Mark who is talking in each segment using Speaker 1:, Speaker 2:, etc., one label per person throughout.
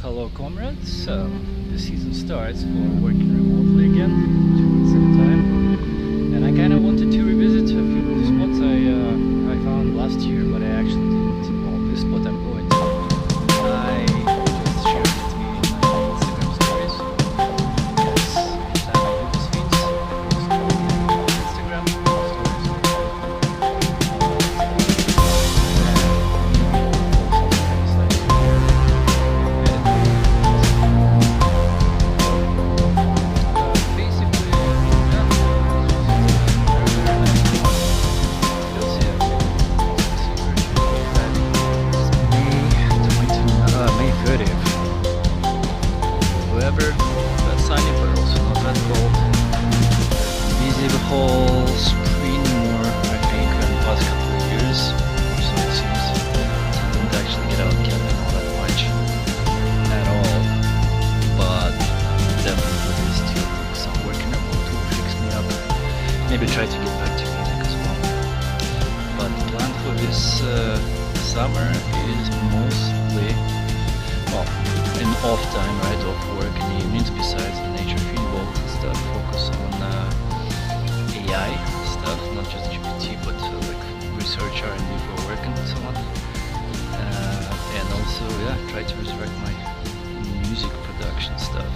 Speaker 1: Hello comrades, the season starts for working remotely again, 2 weeks at a time, and I kind of wanted to revisit a few of the spots I found last year, but I actually didn't. Well, this spot I'm going to, I just shared it in my Instagram stories. Yes, I do these things, post on Instagram try to get back to music as well. But the plan for this summer is mostly, well, in off time, right, off work in the evenings, besides the nature field walk and stuff, focus on AI stuff, not just GPT, but like research R&D for work and so on. And also, yeah, try to resurrect my music production stuff.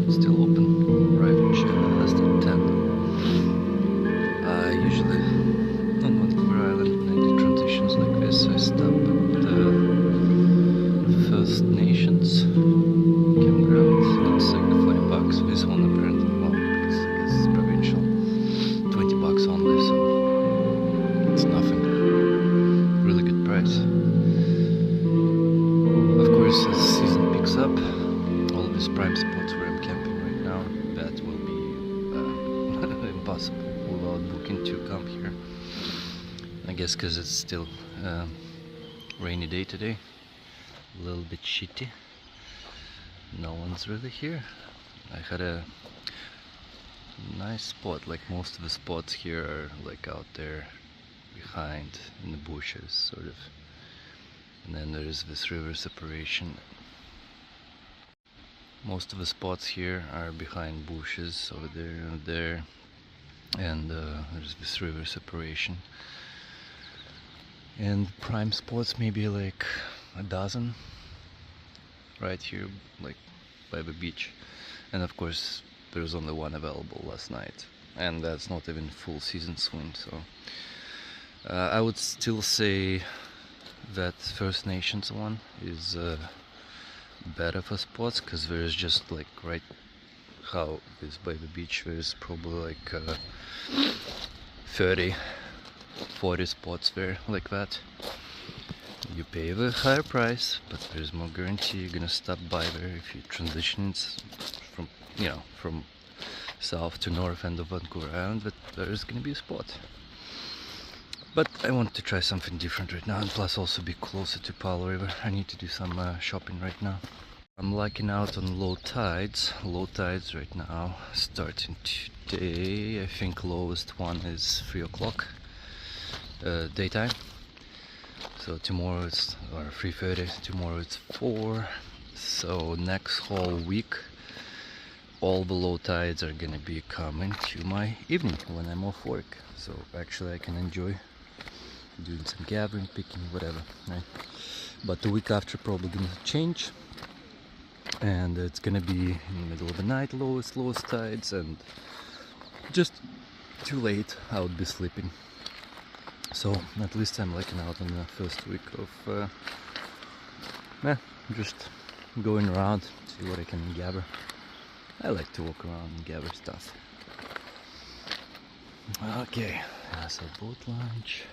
Speaker 1: Still open, arrived just at 10. Usually on Vancouver Island when I do transitions like this, I stop at the First Nations campground. It's like $40. This one apparently, well, because I guess it's provincial, $20 only, so it's nothing. Really good price. Of course, as the season picks up, all of these prime spots where I'm camping right now, that will be impossible without booking to come here. I guess because it's still rainy day today, a little bit shitty. No one's really here. I had a nice spot, like most of the spots here are like out there behind in the bushes, sort of. And then there's this river separation. Most of the spots here are behind bushes over there and there, and there's this river separation. And prime spots maybe like a dozen right here, like by the beach. And of course there's only one available last night, and that's not even full season swing. So I would still say that First Nations one is better for spots, because there's just like right how is by the beach, there's probably like 30-40 spots there like that. You pay the higher price, but there's more guarantee you're gonna stop by there if you transition from, you know, from south to north end of Vancouver Island, that there's gonna be a spot. But I want to try something different right now, and plus also be closer to Powell River. I need to do some shopping right now. I'm lucking out on low tides. Low tides right now starting today. I think lowest one is 3 o'clock daytime. So tomorrow it's, or 3:30, tomorrow it's 4. So next whole week all the low tides are gonna be coming to my evening when I'm off work. So actually I can enjoy doing some gathering, picking, whatever, right? But the week after probably gonna change, and it's gonna be in the middle of the night lowest tides, and just too late I would be sleeping. So at least I'm lucking out on the first week of just going around, see what I can gather. I like to walk around and gather stuff. Okay, that's a boat launch.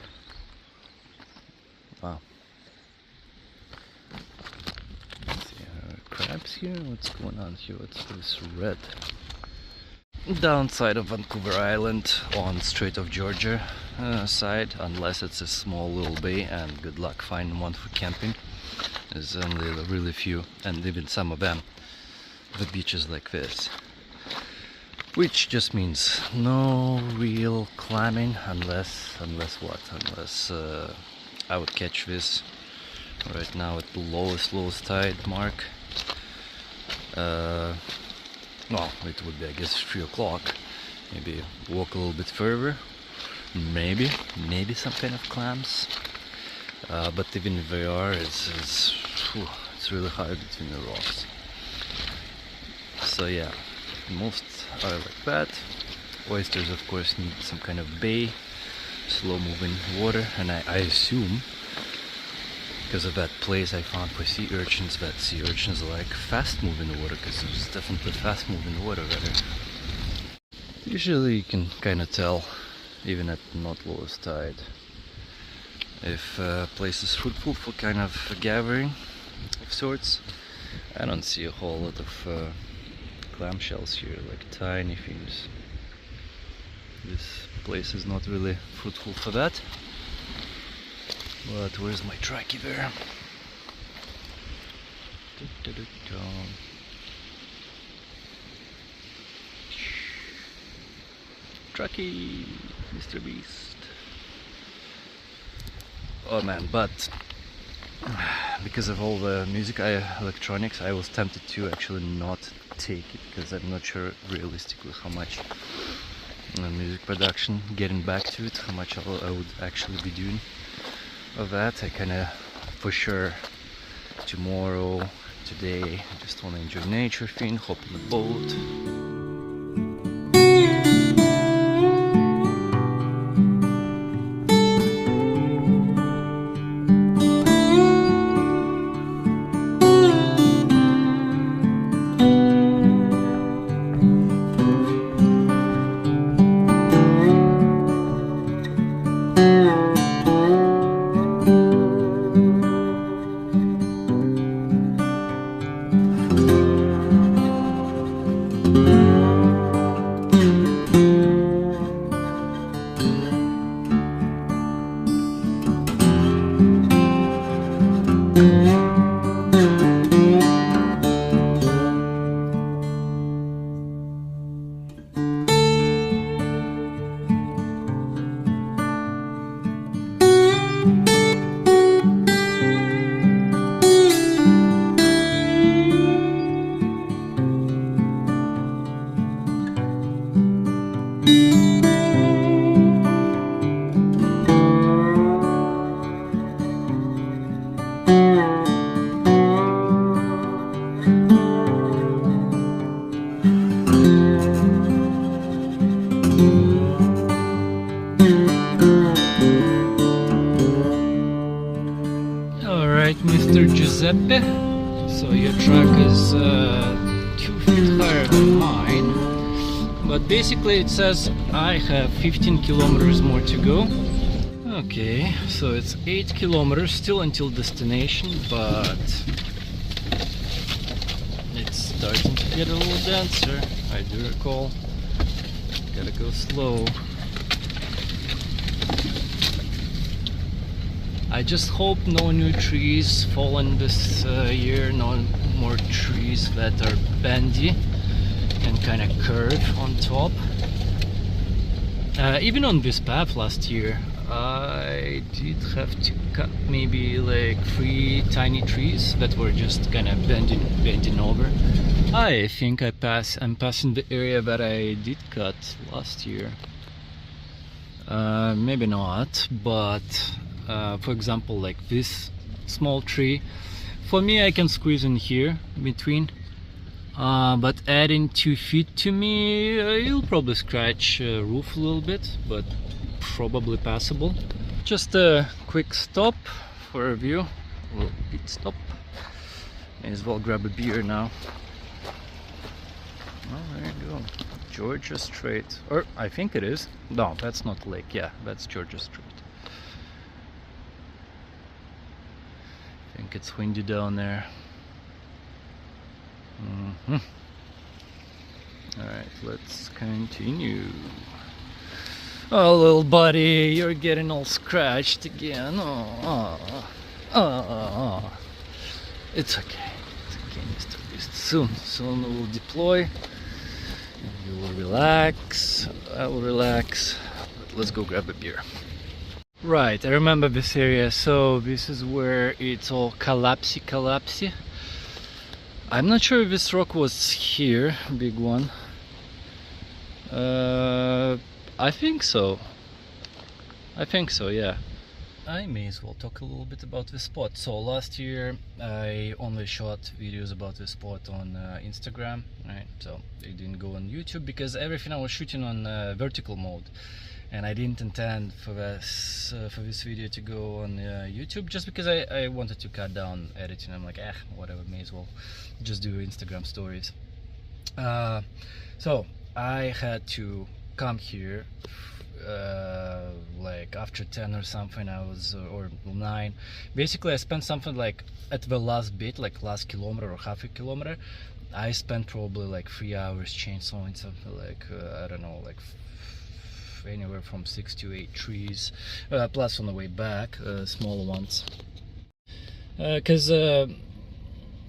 Speaker 1: Wow. Let's see, crabs here? What's going on here? What's this red? Downside of Vancouver Island on Strait of Georgia side, unless it's a small little bay, and good luck finding one for camping. There's only really few, and even some of them, the beaches like this. Which just means no real climbing, unless what? Unless I would catch this right now at the lowest tide mark. Well, it would be, I guess, 3 o'clock. Maybe walk a little bit further. Maybe some kind of clams. But even if they are, it's really hard between the rocks. So yeah, most are like that. Oysters, of course, need some kind of bay, slow-moving water, and I assume, because of that place I found for sea urchins, that sea urchins like fast-moving water, because there's definitely fast-moving water there. Usually you can kind of tell, even at not lowest tide, if a place is fruitful for kind of gathering of sorts. I don't see a whole lot of clamshells here, like tiny things. This place is not really fruitful for that. But where's my trackie there? Trackie, Mr. Beast. Oh man, but because of all the music, electronics, I was tempted to actually not take it, because I'm not sure realistically how much music production, getting back to it, how much I would actually be doing of that. I kind of, for sure, tomorrow, today, I just want to enjoy nature thing, hop on the boat. Mr. Giuseppe,
Speaker 2: So your track is 2 feet higher than mine, but basically it says I have 15 kilometers more to go. Okay, so it's 8 kilometers still until destination, but it's starting to get a little denser. I do recall. Gotta go slow. I just hope no new trees fall in this year, no more trees that are bendy and kind of curve on top. Even on this path last year, I did have to cut maybe like 3 tiny trees that were just kind of bending over. I think I'm passing the area that I did cut last year. Maybe not, but for example, like this small tree, for me I can squeeze in here between. But adding 2 feet to me, you'll probably scratch roof a little bit, but probably passable. Just a quick stop for a view, a little pit stop. May as well grab a beer now. Oh, there you go, Georgia Strait, or I think it is. No, that's not the lake. Yeah, that's Georgia Strait. I think it's windy down there. Alright, let's continue. Oh, little buddy, you're getting all scratched again. Oh. It's okay. It's okay, Mr. Beast. Soon we'll deploy. You will relax. I will relax. But let's go grab a beer. Right, I remember this area. So this is where it's all collapsy. I'm not sure if this rock was here, big one. I think so, yeah. I may as well talk a little bit about this spot. So last year I only shot videos about this spot on Instagram, right? So they didn't go on YouTube because everything I was shooting on vertical mode, and I didn't intend for this video to go on YouTube, just because I wanted to cut down editing. I'm like, whatever, may as well just do Instagram stories. So I had to come here like after 10 or something. I was or 9. Basically I spent something like at the last bit, like last kilometer or half a kilometer, I spent probably like 3 hours chainsawing something like I don't know, like anywhere from 6 to 8 trees, plus on the way back smaller ones, because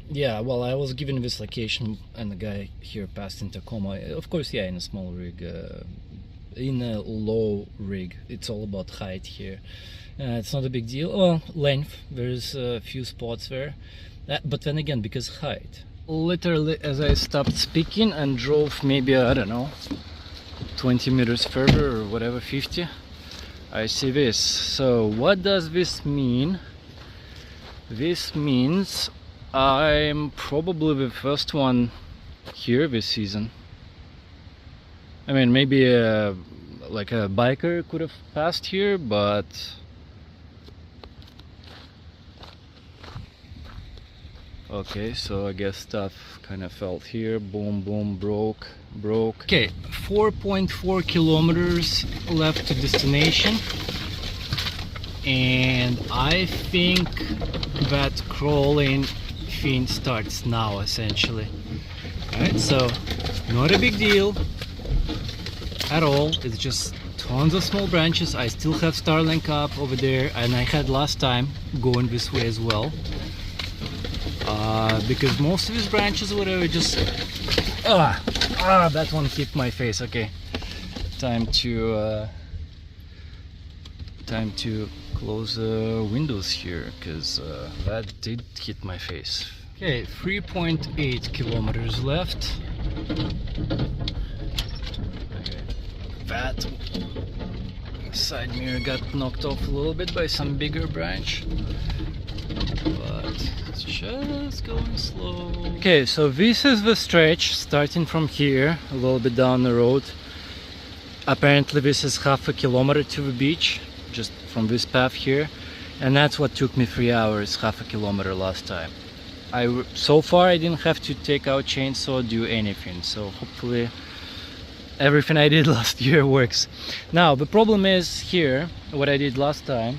Speaker 2: yeah, well, I was given this location and the guy here passed in Tacoma, of course, yeah, in a small rig, in a low rig. It's all about height here. It's not a big deal. Well, length, there's a few spots there, but then again, because height. Literally, as I stopped speaking and drove maybe, I don't know, 20 meters further or whatever, 50, I see this. So what does this mean? This means I'm probably the first one here this season. I mean, maybe like a biker could have passed here, but okay, so I guess stuff kind of fell here. Boom, boom, broke. Okay, 4.4 kilometers left to destination, and I think that crawling thing starts now, essentially. Alright, so not a big deal at all. It's just tons of small branches. I still have Starlink up over there, and I had last time going this way as well, because most of these branches, whatever, just that one hit my face. Okay, time to close the windows here, because that did hit my face. Okay, 3.8 kilometers left. Okay. That side mirror got knocked off a little bit by some bigger branch, but it's just going slow. Okay, so this is the stretch starting from here a little bit down the road. Apparently this is half a kilometer to the beach, just from this path here, and that's what took me 3 hours, half a kilometer last time. so far I didn't have to take out chainsaw, do anything, so hopefully everything I did last year works. Now the problem is here, what I did last time,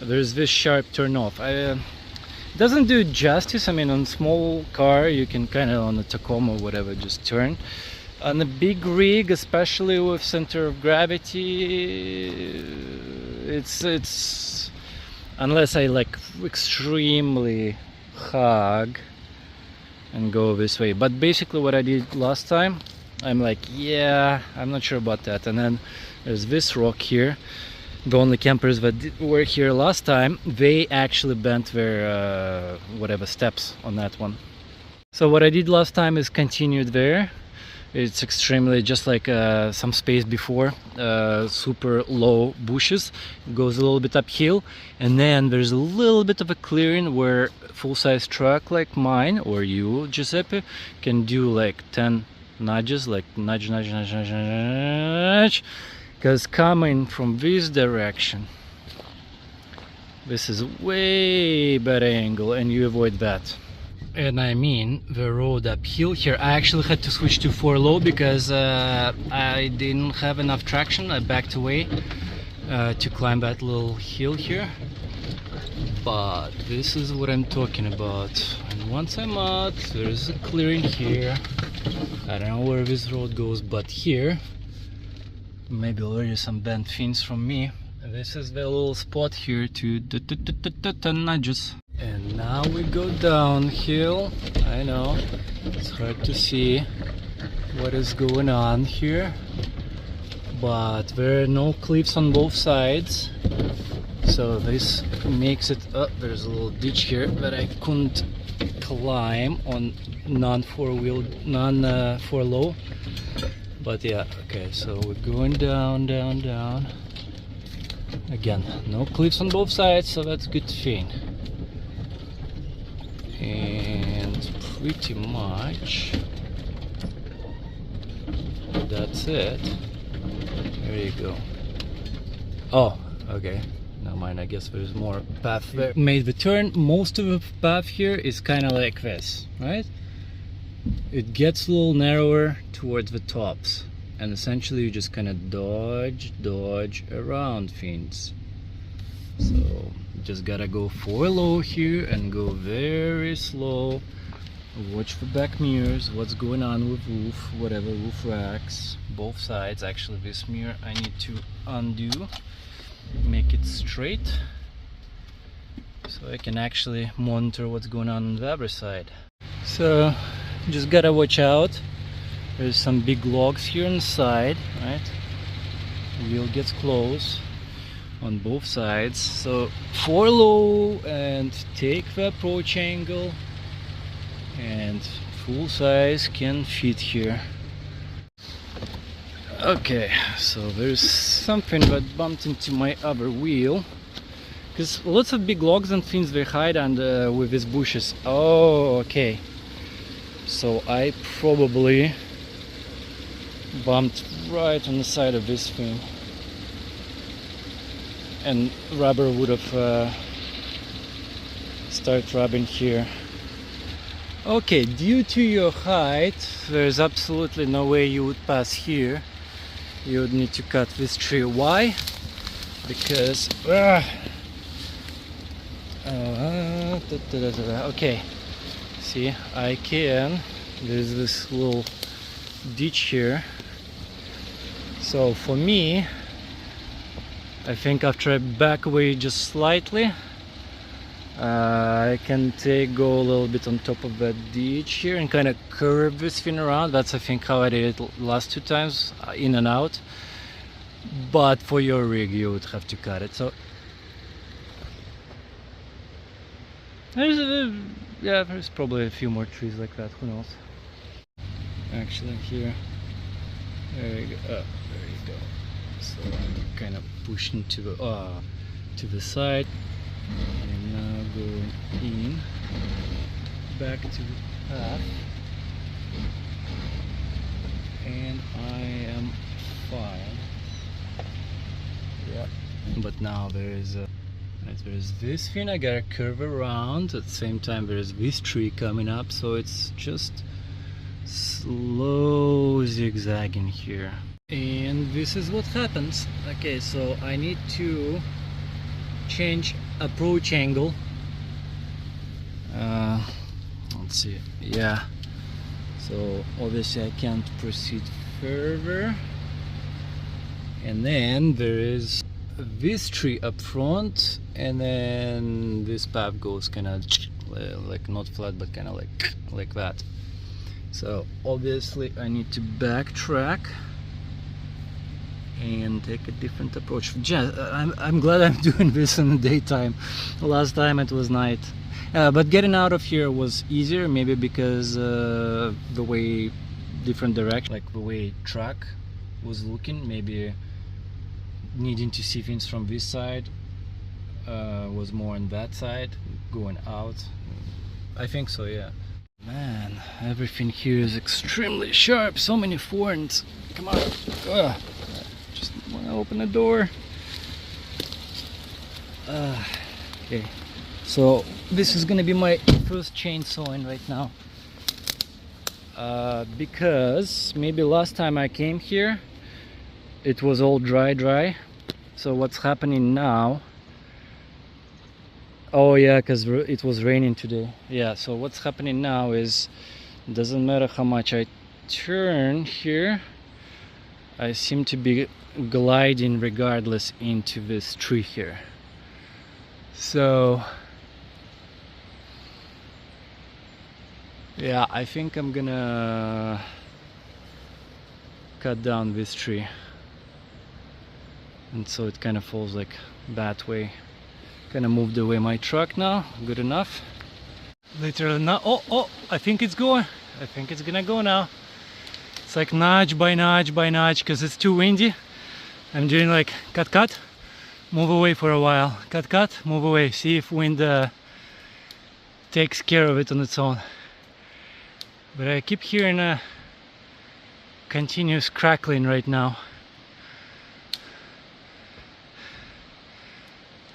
Speaker 2: there's this sharp turn off. It doesn't do justice. I mean, on small car you can kind of, on a Tacoma or whatever, just turn. On a big rig, especially with center of gravity, it's unless I like extremely hug and go this way. But basically what I did last time, I'm like, yeah, I'm not sure about that. And then there's this rock here. The only campers that were here last time, they actually bent their whatever steps on that one. So what I did last time is continued there. It's extremely just like some space before, super low bushes, goes a little bit uphill, and then there's a little bit of a clearing where full-size truck like mine or you, Giuseppe, can do like 10 nudges, like nudge, nudge, nudge, nudge, nudge, because coming from this direction, this is way better angle and you avoid that. And I mean the road uphill here, I actually had to switch to 4 low because I didn't have enough traction. I backed away to climb that little hill here. But this is what I'm talking about. And once I'm out, there's a clearing here. I don't know where this road goes, but here, maybe already some bent fins from me. This is the little spot here to nudges. And now we go downhill. I know, it's hard to see what is going on here, but there are no cliffs on both sides, so this makes it, oh, there's a little ditch here that I couldn't climb on non-4 low. But yeah, okay, so we're going down, down, down. Again, no cliffs on both sides, so that's a good thing. And pretty much that's it. There you go. Oh, okay, never mind, I guess there's more path there. Made the turn. Most of the path here is kind of like this, right? It gets a little narrower towards the tops, and essentially you just kind of dodge around things. So just gotta go 4 low here and go very slow. Watch the back mirrors, what's going on with roof, whatever, roof racks, both sides. Actually this mirror I need to undo, make it straight, so I can actually monitor what's going on the other side. So just gotta watch out. There's some big logs here on the side, right? Wheel gets close on both sides, so 4 low and take the approach angle, and full size can fit here. Okay, so there's something that bumped into my other wheel, because lots of big logs and things they hide under with these bushes. Oh, okay, so I probably bumped right on the side of this thing, and rubber would have started rubbing here. Okay, due to your height, there's absolutely no way you would pass here. You would need to cut this tree. Why? Because okay, see, I can, there's this little ditch here, so for me, I think after I back away just slightly, I can go a little bit on top of that ditch here and kind of curve this thing around. That's I think how I did it last 2 times, in and out. But for your rig you would have to cut it. So there's probably a few more trees like that, who knows. Actually here, there you go, oh, there you go. So I'm kind of pushing to the side, and now going in back to the path, and I am fine. Yeah, but now there is a Right, there's this thing, I gotta curve around. At the same time, there's this tree coming up, so it's just slow zigzagging here. And this is what happens. Okay, so I need to change approach angle. Let's see. Yeah. So obviously I can't proceed further. And then there is this tree up front, and then this path goes kind of like not flat, but kind of like that. So obviously I need to backtrack and take a different approach. I'm glad I'm doing this in the daytime. Last time it was night, but getting out of here was easier, maybe because the way different direction, like the way track was looking, maybe needing to see things from this side was more on that side going out. I think so, yeah. Man, everything here is extremely sharp. So many thorns. Come on. Ugh. Just want to open the door. Okay, so this is gonna be my first chainsawing right now, because maybe last time I came here it was all dry. So what's happening now? Oh yeah, because it was raining today. Yeah, so what's happening now is, doesn't matter how much I turn here, I seem to be gliding regardless into this tree here. So yeah, I think I'm gonna cut down this tree, and so it kind of falls like that way. Gonna move the way my truck now. Good enough. Literally now. Oh, I think it's going. I think it's gonna go now. It's like nudge by nudge by nudge, because it's too windy. I'm doing like cut, move away for a while, cut, move away. See if wind takes care of it on its own. But I keep hearing a continuous crackling right now.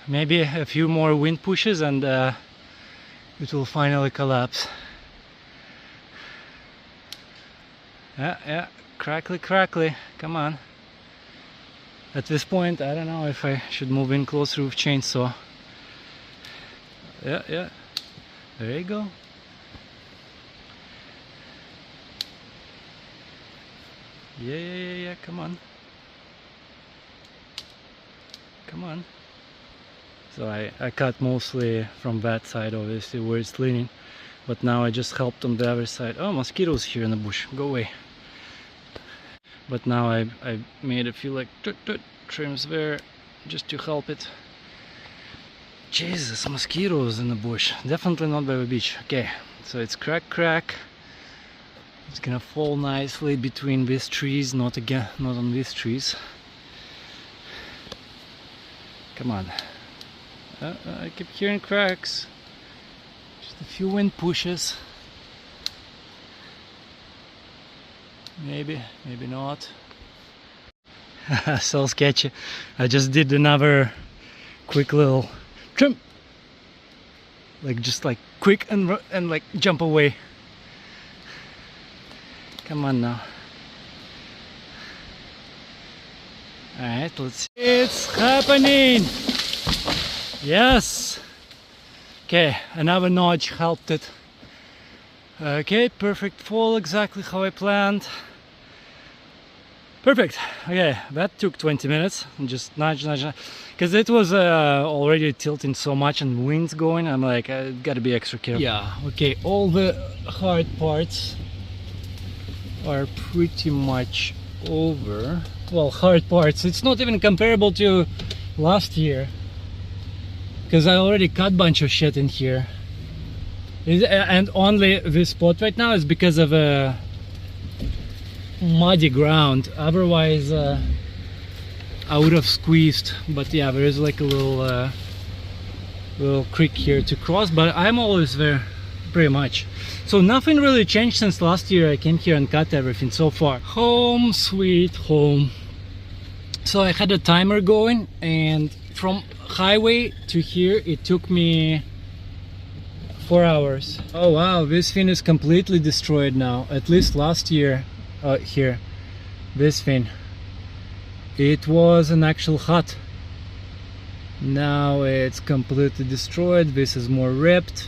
Speaker 2: Maybe a few more wind pushes and it will finally collapse. Yeah, crackly, come on. At this point, I don't know if I should move in closer with chainsaw. Yeah, there you go. Yeah, come on. So I cut mostly from that side, obviously, where it's leaning, but now I just helped on the other side. Oh, mosquitoes here in the bush, go away. But now I made a few like trims there just to help it. Jesus, mosquitoes in the bush, definitely not by the beach. Okay, so it's crack. It's gonna fall nicely between these trees, not on these trees. Come on. I keep hearing cracks. Just a few wind pushes. Maybe not. So sketchy. I just did another quick little trim. Just quick and like jump away. Come on now. Alright, let's see. It's happening! Yes! Okay, another notch helped it. Okay, perfect fall, exactly how I planned. Perfect. Okay, that took 20 minutes. Just nudge, because it was already tilting so much and winds going. I'm like, I gotta be extra careful. Yeah, okay, all the hard parts are pretty much over. Well, hard parts, it's not even comparable to last year, because I already cut a bunch of shit in here. And only this spot right now is because of a muddy ground. Otherwise I would have squeezed. But yeah, there is like a little creek here to cross, but I'm always there pretty much. So nothing really changed since last year I came here and cut everything so far. Home sweet home. So I had a timer going, and from highway to here it took me 4 hours. Oh wow, this fin is completely destroyed now. At least last year, here, this fin, it was an actual hut. Now it's completely destroyed. This is more ripped.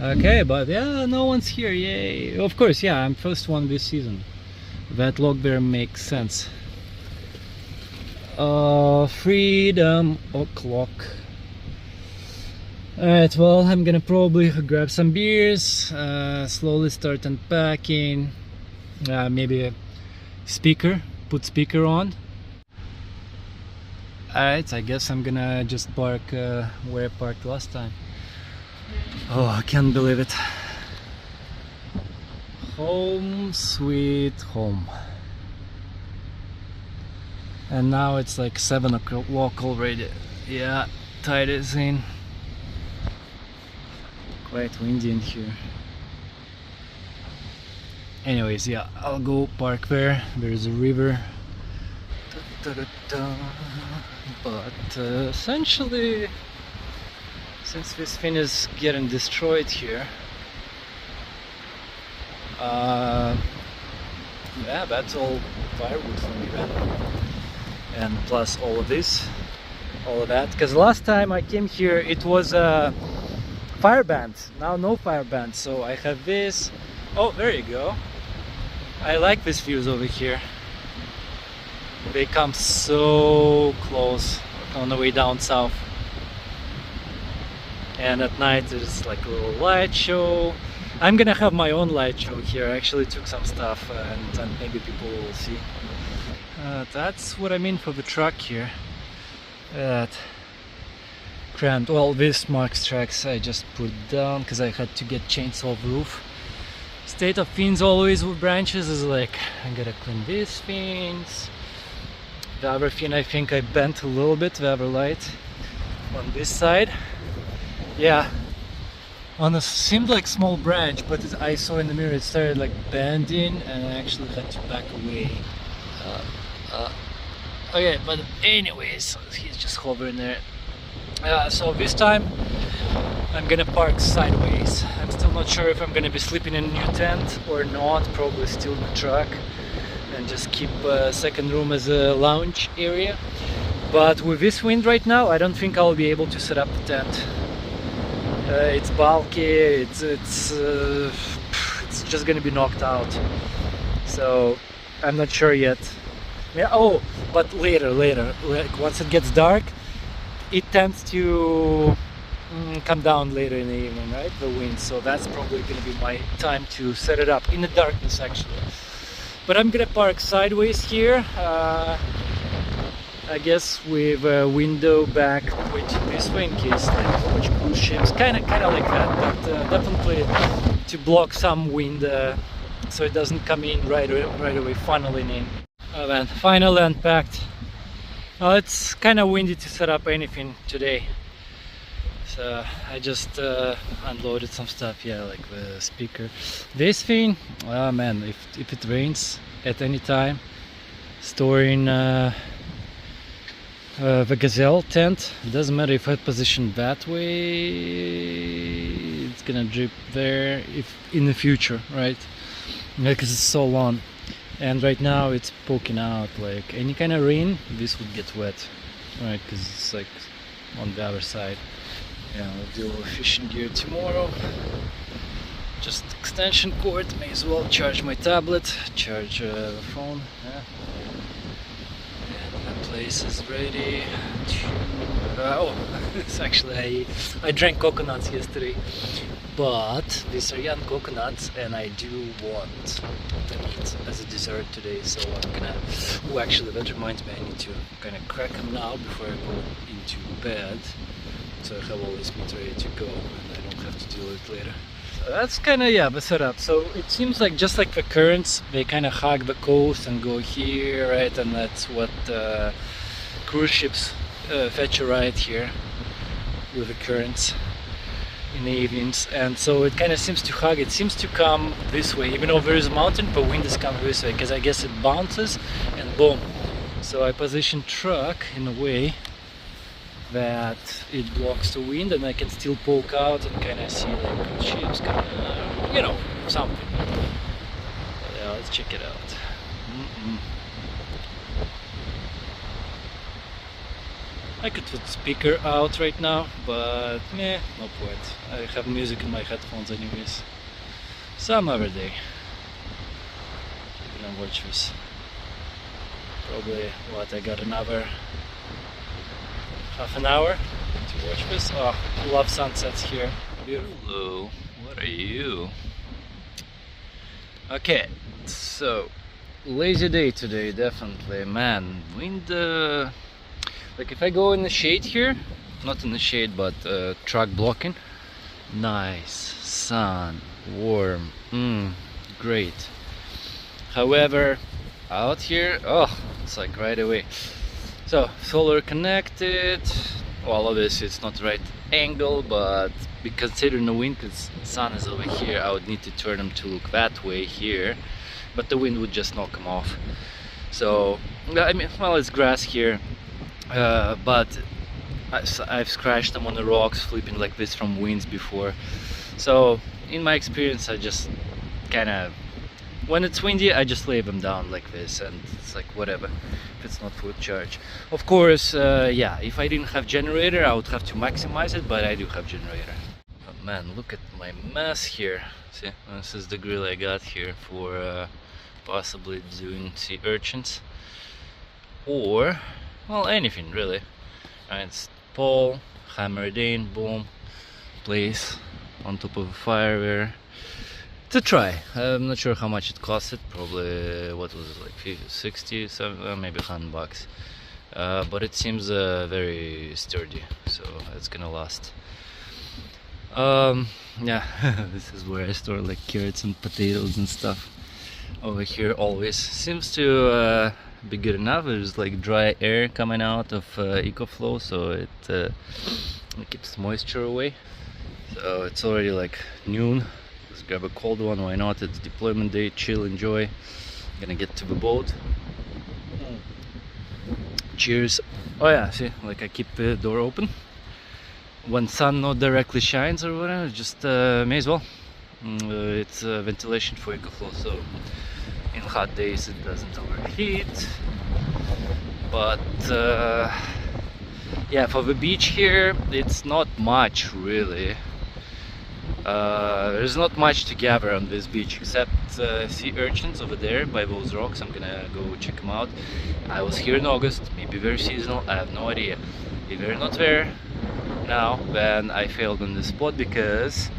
Speaker 2: Okay, but yeah, no one's here. Yay! Of course, yeah, I'm first one this season. That log there makes sense. Freedom o'clock. Alright, well, I'm gonna probably grab some beers, slowly start unpacking, maybe a speaker, put speaker on. Alright, I guess I'm gonna just park where I parked last time. Oh, I can't believe it. Home sweet home. And now it's like 7 o'clock already. Yeah, tide is in. Quite windy in here. Anyways, yeah, I'll go park there. There's a river. But essentially, since this thing is getting destroyed here, yeah, that's all firewood for me then. And plus all of this, all of that. Because last time I came here, it was a fire band. Now no fire band, so I have this. Oh, there you go. I like these views over here. They come so close on the way down south. And at night there's like a little light show. I'm gonna have my own light show here. I actually took some stuff and maybe people will see. That's what I mean for the truck here. Crammed. Well, this marks tracks I just put down because I had to get chainsaw roof. State of fins always with branches is like, I gotta clean these fins. The other fin I think I bent a little bit, the other light on this side. Yeah, on a seemed like small branch, but I saw in the mirror it started like bending and I actually had to back away. Okay, but anyways, he's just hovering there. So this time I'm gonna park sideways. I'm still not sure if I'm gonna be sleeping in a new tent or not, probably still in the truck and just keep a second room as a lounge area. But with this wind right now, I don't think I'll be able to set up the tent. It's bulky, it's just gonna be knocked out. So I'm not sure yet. Yeah, oh, but later, like once it gets dark, it tends to come down later in the evening, right? The wind, so that's probably gonna be my time to set it up in the darkness actually. But I'm gonna park sideways here, I guess with a window back pointing this way in case like watch cruise ships, kind of like that, but definitely to block some wind so it doesn't come in right away funneling in. Oh man, finally unpacked. Well, it's kind of windy to set up anything today, so I just unloaded some stuff. Yeah, like the speaker. This thing, oh man, if it rains at any time, storing the Gazelle tent, it doesn't matter if I position that way, it's gonna drip there if in the future, right? Because it's so long. And right now it's poking out, like any kind of rain, this would get wet, right? Because it's like on the other side. Yeah, I'll deal with fishing gear tomorrow. Just extension cord, may as well charge my tablet, charge the phone. Yeah. And the place is ready to... oh, it's actually, I drank coconuts yesterday. But these are young coconuts and I do want them eat as a dessert today, so I'm gonna... oh, actually that reminds me, I need to kind of crack them now before I go into bed, so I have all this meat ready to go and I don't have to deal with it later. So that's kind of, yeah, the setup. So it seems like just like the currents, they kind of hug the coast and go here, right? And that's what cruise ships fetch a ride here with the currents in the evenings, and so it kind of seems to hug. It seems to come this way, even though there is a mountain, but wind is coming this way because I guess it bounces and boom, So I position truck in a way that it blocks the wind and I can still poke out and kind of see like ships, kind of, you know, something. Yeah, let's check it out. I could put speaker out right now, but meh, no point. I have music in my headphones anyways. Some other day. I'm gonna watch this. Probably, what, I got another half an hour to watch this. Oh, love sunsets here. Beautiful.
Speaker 1: Hello, what are you?
Speaker 2: Okay, so lazy day today, definitely. Man, wind. Like if I go in the shade here, not in the shade, but truck blocking. Nice sun, warm, great. However, out here, oh, it's like right away. So solar connected. Well, obviously it's not the right angle, but considering the wind, because sun is over here, I would need to turn them to look that way here, but the wind would just knock them off. So I mean, well, it's grass here, but I've scratched them on the rocks flipping like this from winds before. So in my experience, I just kind of, when it's windy, I just lay them down like this, and it's like whatever, if it's not full charge. Of course, yeah, if I didn't have generator, I would have to maximize it, but I do have generator. But man, look at my mess here. See, this is the grill I got here for possibly doing sea urchins, or, well, anything really. And it's pole, hammered in, boom, place on top of a fire there. To try. I'm not sure how much it costed. Probably, what was it, like 50, 60, 70, maybe $100. But it seems very sturdy, so it's gonna last. Yeah, this is where I store like carrots and potatoes and stuff. Over here always seems to be good enough. There's like dry air coming out of EcoFlow, so it keeps moisture away. So it's already like noon. Let's grab a cold one, why not? It's deployment day, chill, enjoy. Gonna get to the boat. Cheers. Oh yeah, see, like I keep the door open. When sun not directly shines or whatever, just may as well. It's ventilation for EcoFlow, so in hot days it doesn't overheat. But yeah, for the beach here, it's not much really. There's not much to gather on this beach except sea urchins over there by those rocks. I'm gonna go check them out. I was here in August, maybe very seasonal, I have no idea. If they're not there now, then I failed on this spot, because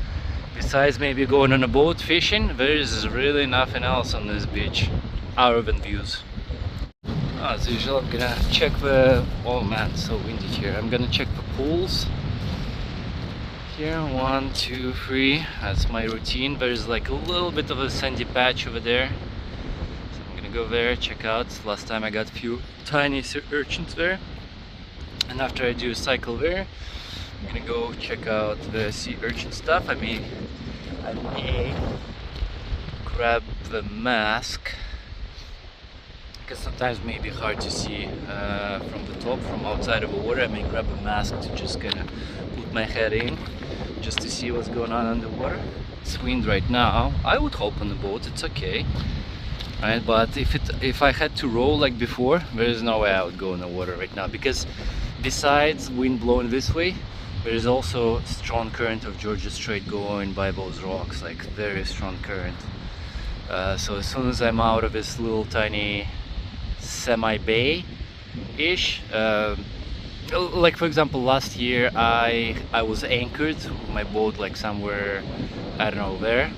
Speaker 2: besides maybe going on a boat fishing, there is really nothing else on this beach other than views. As usual, I'm gonna check the, oh man, so windy here. I'm gonna check the pools here. 1, 2, 3, that's my routine. There's like a little bit of a sandy patch over there, so I'm gonna go there, check out. Last time I got a few tiny sea urchins there, and after I do a cycle there, I'm gonna go check out the sea urchin stuff. I may grab the mask, because sometimes it may be hard to see from the top, from outside of the water. I may grab a mask to just kind of put my head in, just to see what's going on underwater. It's wind right now. I would hop on the boat, it's okay, right? But if I had to row like before, there is no way I would go in the water right now, because besides wind blowing this way, there is also strong current of Georgia Strait going by those rocks, like very strong current. So as soon as I'm out of this little tiny semi-bay ish, like for example last year I was anchored with my boat like somewhere, I don't know, there,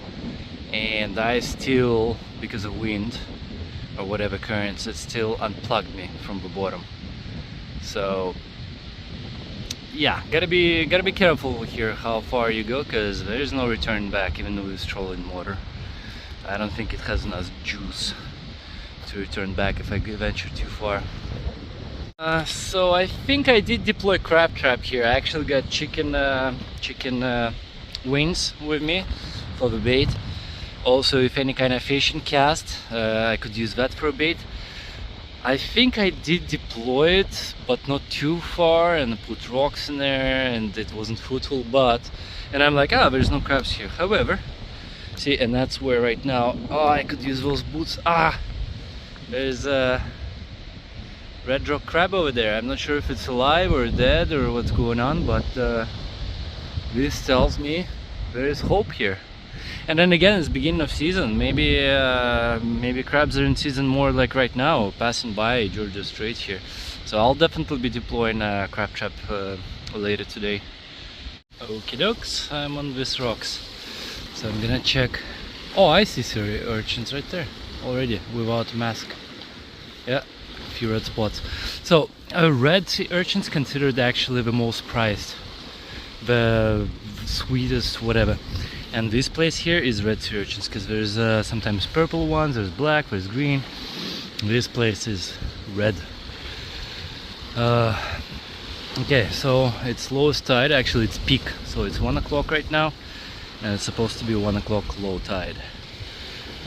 Speaker 2: and I still, because of wind or whatever currents, it still unplugged me from the bottom. So yeah, gotta be careful here how far you go, because there's no return back. Even though it's trolling water, I don't think it has enough juice to return back if I venture too far. So I think I did deploy crab trap here. I actually got chicken wings with me for the bait. Also, if any kind of fishing cast, I could use that for a bait. I think I did deploy it, but not too far, and put rocks in there, and it wasn't fruitful. And I'm like, there's no crabs here. However, see, and that's where right now, I could use those boots. There's a red rock crab over there. I'm not sure if it's alive or dead or what's going on, but this tells me there is hope here. And then again, it's beginning of season. Maybe crabs are in season more like right now, passing by Georgia Strait here. So I'll definitely be deploying a crab trap later today. Okie dokes, I'm on these rocks. So I'm gonna check. Oh, I see sea urchins right there already without mask. Yeah, a few red spots. So red sea urchins considered actually the most prized, the sweetest, whatever. And this place here is red sea urchins, because there's sometimes purple ones, there's black, there's green. This place is red. Okay, so it's lowest tide, actually it's peak, so it's 1 o'clock right now, and it's supposed to be 1 o'clock low tide.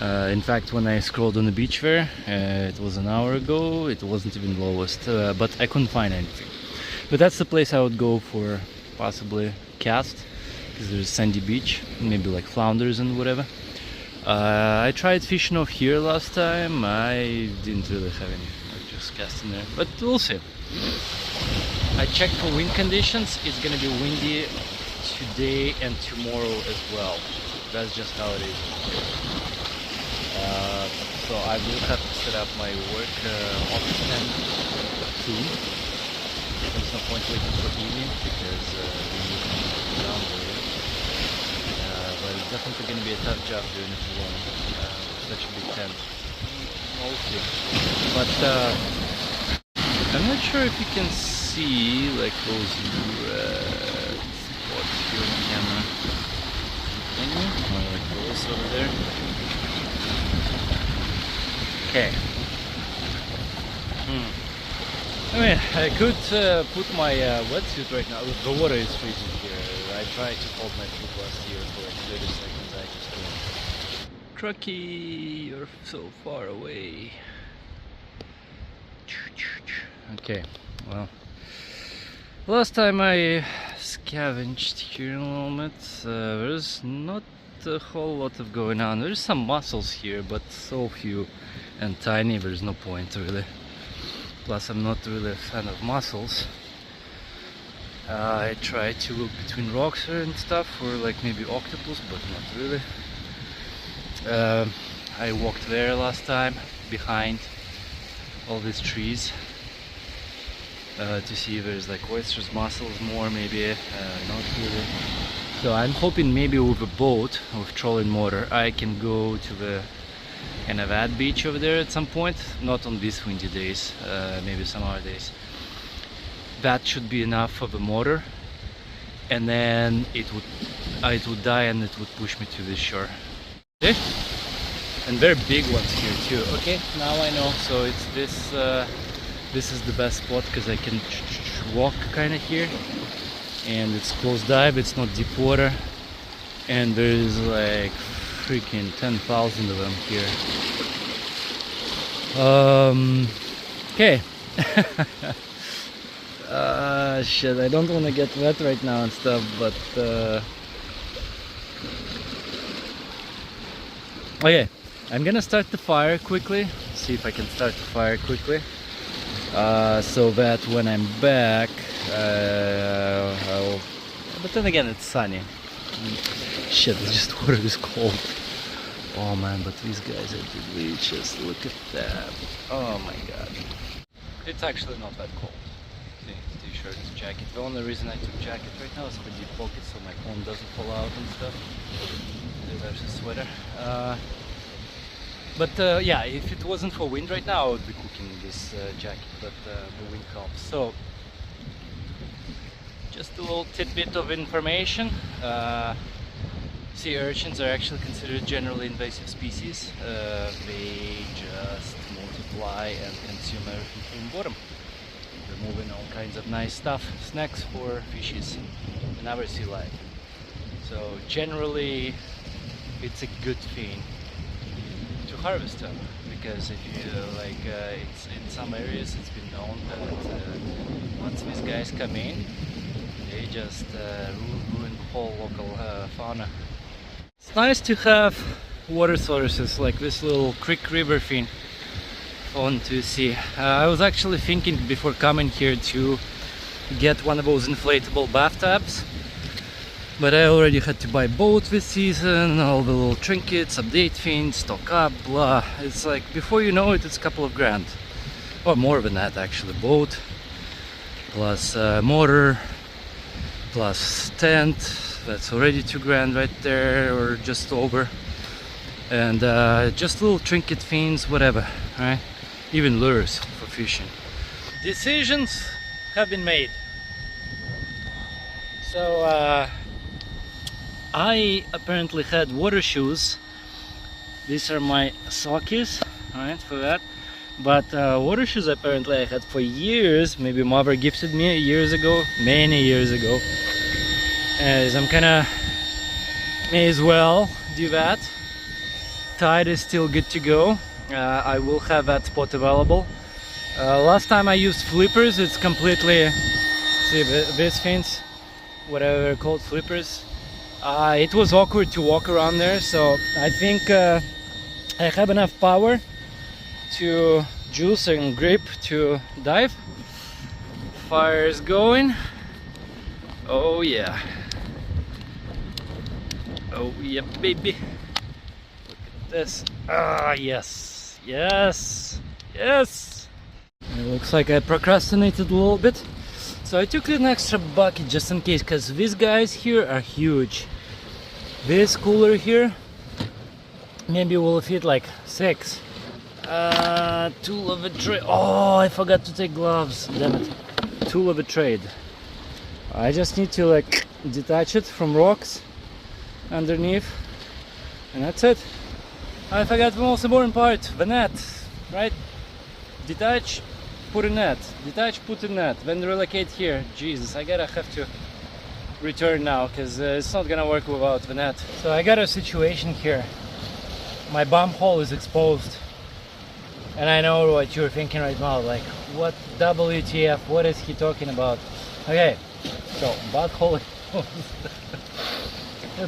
Speaker 2: In fact, when I scrolled on the beach there, it was an hour ago, it wasn't even lowest, but I couldn't find anything. But that's the place I would go for possibly cast, because there's sandy beach, maybe like flounders and whatever. I tried fishing off here last time. I didn't really have any, like just casting there, but we'll see. I checked for wind conditions. It's gonna be windy today and tomorrow as well. That's just how it is. So I will have to set up my work office tent soon. There's no point waiting for evening because we need to be down there. But it's definitely going to be a tough job doing it alone. Such a big tent. Mostly. But I'm not sure if you can see like those red spots here on camera. Can you? Or like those over there? Okay. I mean, I could put my wetsuit right now. The water is freezing here. I tried to hold my foot last year for like 30 seconds. I just couldn't. Truckee, you're so far away. Okay, well, last time I scavenged here a little bit. There's not a whole lot of going on. There's some mussels here, but so few and tiny, there's no point really. Plus I'm not really a fan of mussels. I try to look between rocks and stuff for like maybe octopus, but not really. I walked there last time behind all these trees to see if there's like oysters, mussels more, maybe not really. So I'm hoping maybe with a boat, with trolling motor, I can go to the kind of ad beach over there at some point. Not on these windy days, maybe some other days. That should be enough for the motor, and then it would die and it would push me to the shore. Okay? And very big ones here too. Okay, now I know. So it's this. This is the best spot because I can walk kind of here, and it's close dive. It's not deep water, and there's like freaking 10,000 of them here. Okay. Shit, I don't want to get wet right now and stuff, but okay, I'm gonna start the fire quickly, see if I can start the fire quickly, so that when I'm back, but then again it's sunny. Shit, it's just water is cold. Oh man, but these guys are delicious. Look at that. Oh my god. It's actually not that cold. T-shirt, jacket. The only reason I took jacket right now is for deep pockets so my phone doesn't fall out and stuff. There's a sweater. But yeah, if it wasn't for wind right now I would be cooking this jacket, but the wind helps. So just a little tidbit of information. Sea urchins are actually considered generally invasive species. They just multiply and consume everything from bottom, removing all kinds of nice stuff, snacks for fishes and other sea life. So generally it's a good thing to harvest them, because if you it's in some areas it's been known that once these guys come in, they just ruin the whole local fauna. It's nice to have water sources like this little creek river thing. Fun to see. I was actually thinking before coming here to get one of those inflatable bathtubs, but I already had to buy boat this season, all the little trinkets, update things, stock up, blah. It's like, before you know it, it's a couple of grand. Or more than that actually. Boat, plus motor, plus tent, that's already 2 grand right there, or just over. And just little trinket things, whatever, right? Even lures for fishing. Decisions have been made. So I apparently had water shoes. These are my sockies, right, for that. But water shoes apparently I had for years. Maybe mother gifted me years ago, many years ago. As I'm kinda may as well do that. Tide is still good to go. I will have that spot available. Last time I used flippers, it's completely, see these things, whatever they're called, flippers. It was awkward to walk around there, so I think I have enough power to juice and grip to dive. Fire is going. Oh yeah. Oh yeah, baby. Look at this. Ah, yes. Yes. Yes. It looks like I procrastinated a little bit. So I took an extra bucket just in case, because these guys here are huge. This cooler here maybe will fit like 6. Tool of a trade. Oh, I forgot to take gloves. Damn it. Tool of a trade. I just need to like detach it from rocks underneath, and that's it. I forgot the most important part, the net, right? Detach, put a net. Detach, put a net. Then relocate here. Jesus, I have to return now, because it's not gonna work without the net. So I got a situation here. My bum hole is exposed, and I know what you're thinking right now, like, what WTF, what is he talking about? Okay, so butthole exposed.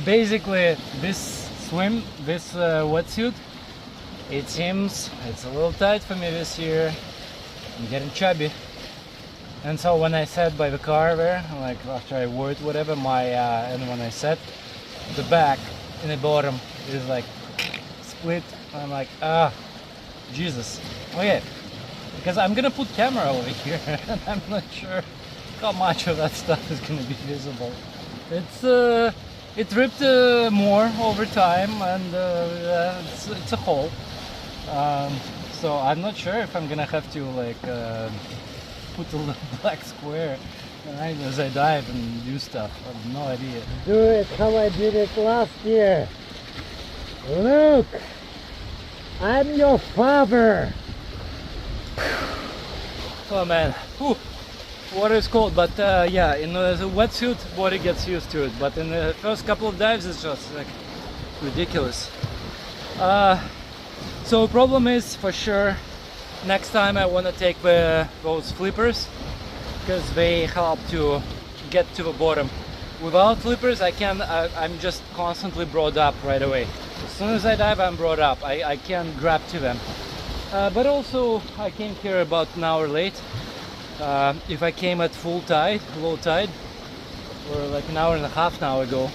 Speaker 2: Basically this wetsuit, it seems it's a little tight for me this year. I'm getting chubby, and so when I sat by the car there, like after I wore it, whatever, and when I sat, the back and the bottom is like split. I'm like, Jesus. Okay, because I'm gonna put camera over here and I'm not sure how much of that stuff is gonna be visible. It ripped more over time, and it's a hole. So I'm not sure if I'm gonna have to like put a little black square right as I dive and do stuff. I have no idea.
Speaker 3: Do it how I did it last year. Look, I'm your father.
Speaker 2: Oh man, whew. Water is cold, but yeah, in the wetsuit, body gets used to it. But in the first couple of dives, it's just like ridiculous. So problem is, for sure, next time I want to take those flippers, because they help to get to the bottom. Without flippers, I'm just constantly brought up right away. As soon as I dive, I'm brought up. I can't grab to them. But also, I came here about an hour late. If I came at full tide, low tide, or like an hour and a half now ago,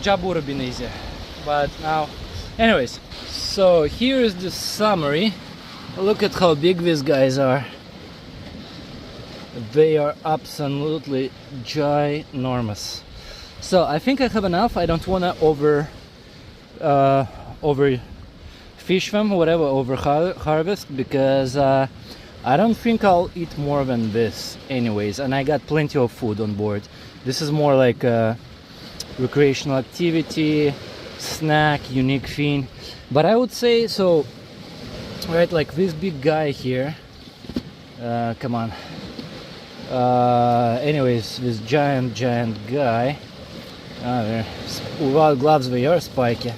Speaker 2: job would have been easier. But now, anyways, so here is the summary. Look at how big these guys are. They are absolutely ginormous. So I think I have enough. I don't want to over fish them, whatever, over harvest, because I don't think I'll eat more than this anyways, and I got plenty of food on board. This is more like a recreational activity, snack, unique thing. But I would say, so, right, like this big guy here, come on. Anyways, this giant guy, without gloves they are spiky.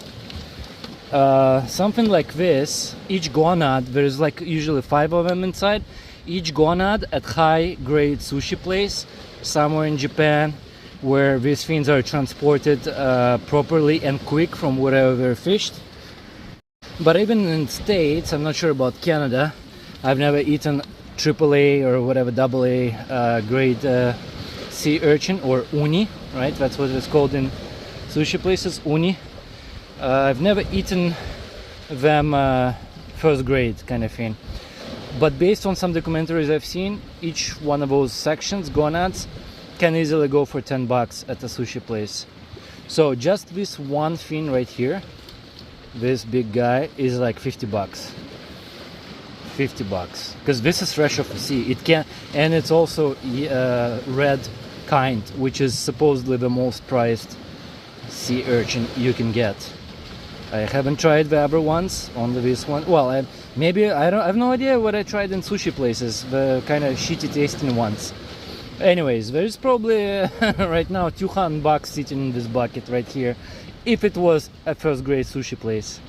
Speaker 2: something like this, each gonad, there's like usually 5 of them inside, each gonad at high grade sushi place somewhere in Japan, where these fins are transported properly and quick from wherever they're fished. But even in States, I'm not sure about Canada, I've never eaten AAA or whatever AA grade sea urchin, or uni, right? That's what it's called in sushi places, uni. I've never eaten them first grade kind of thing. But based on some documentaries I've seen, each one of those sections, gonads, can easily go for 10 bucks at a sushi place. So just this one fin right here, this big guy, is like 50 bucks. 50 bucks. Because this is fresh off the sea. It can, and it's also red kind, which is supposedly the most prized sea urchin you can get. I haven't tried the other ones, only this one. Well, I have no idea what I tried in sushi places, the kind of shitty tasting ones. Anyways, there's probably right now 200 bucks sitting in this bucket right here, if it was a first grade sushi place.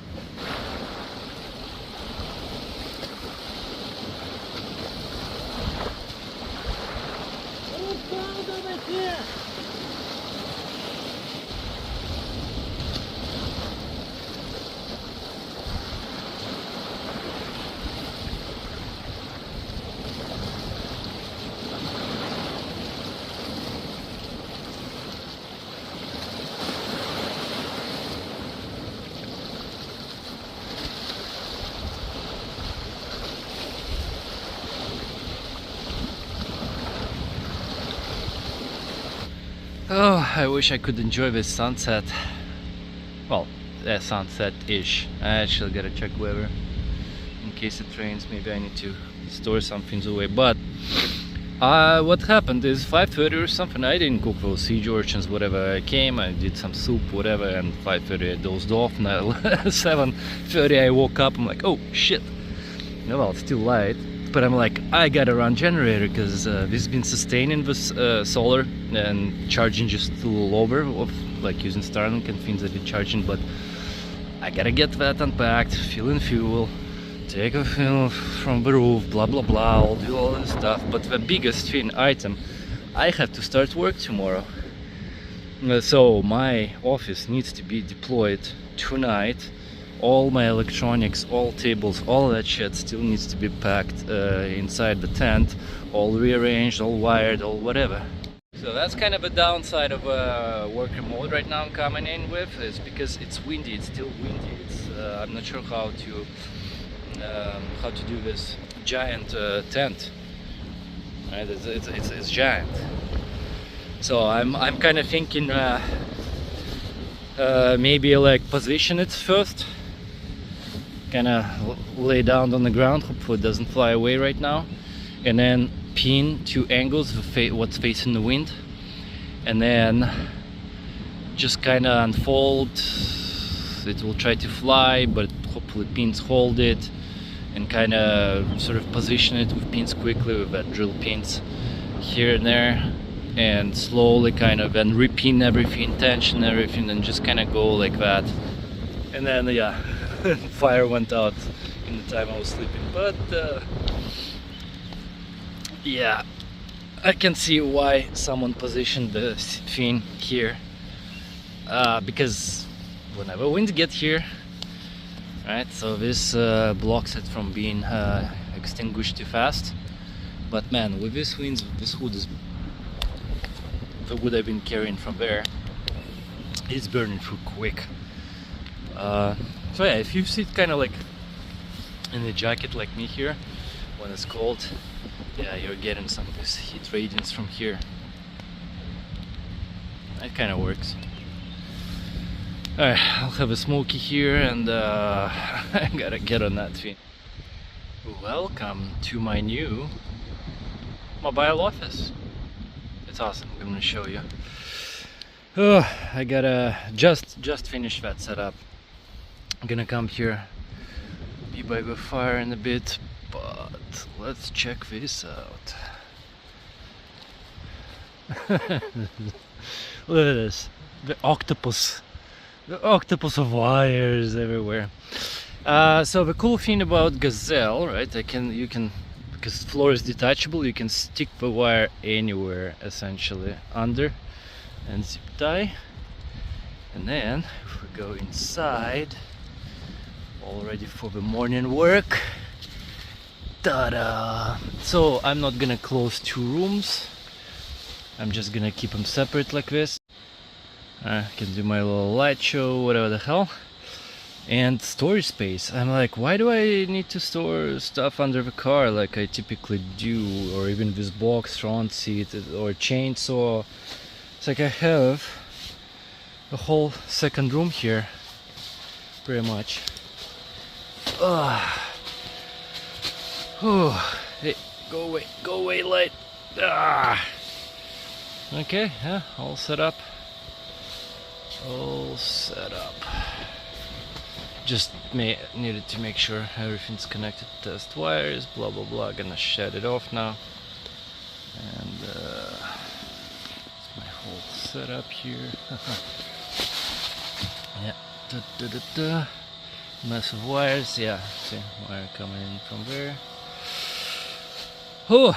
Speaker 2: Oh, I wish I could enjoy this sunset. Well, sunset-ish. I actually gotta check weather in case it rains. Maybe I need to store some things away. But what happened is 5:30 or something. I didn't cook those sea urchins, whatever. I came, I did some soup, whatever, and 5:30 I dozed off. And at 7:30 I woke up. I'm like, oh shit. Well, it's still light. But I'm like, I gotta run generator, because this has been sustaining this solar and charging just a little over, of like using Starlink and things that are charging. But I gotta get that unpacked, fill in fuel, take a fuel from the roof, blah blah blah, I'll do all this stuff. But the biggest thing, item, I have to start work tomorrow. So my office needs to be deployed tonight. All my electronics, all tables, all that shit still needs to be packed inside the tent, all rearranged, all wired, all whatever. So that's kind of a downside of worker mode right now I'm coming in with, is because it's windy. It's still windy. I'm not sure how to do this giant tent. Right? It's giant. So I'm kind of thinking maybe like position it first. Kind of lay down on the ground, hopefully it doesn't fly away right now, and then pin 2 angles, what's facing the wind, and then just kind of unfold. It will try to fly, but hopefully pins hold it, and kind of sort of position it with pins quickly, with that drill pins here and there, and slowly kind of, and repin everything, tension everything, and just kind of go like that. And then yeah, fire went out in the time I was sleeping. But yeah, I can see why someone positioned the fin here, because whenever winds get here, right, so this blocks it from being extinguished too fast. But man, with these winds, this wood is, the wood I've been carrying from there, it's burning through quick. So yeah, if you sit kind of like in a jacket like me here when it's cold, yeah, you're getting some of this heat radiance from here. That kind of works. Alright, I'll have a smoky here, and I gotta get on that thing. Welcome to my new mobile office. It's awesome. I'm gonna show you. Oh, I gotta just finish that setup. I'm gonna come here, be by the fire in a bit, but let's check this out. Look at this, the octopus The octopus of wires everywhere. So the cool thing about Gazelle, right? You can, because the floor is detachable, you can stick the wire anywhere essentially under and zip tie. And then if we go inside, all ready for the morning work. Ta-da! So I'm not gonna close 2 rooms. I'm just gonna keep them separate like this. I can do my little light show, whatever the hell. And storage space. I'm like, why do I need to store stuff under the car like I typically do, or even this box, front seat, or chainsaw? It's like I have a whole second room here, pretty much. Hey, go away, light. Okay, yeah, all set up. Just needed to make sure everything's connected. Test wires, blah blah blah. Gonna shut it off now. And it's my whole setup here. Yeah, mess of wires. Yeah, see, wire coming in from there. Oh,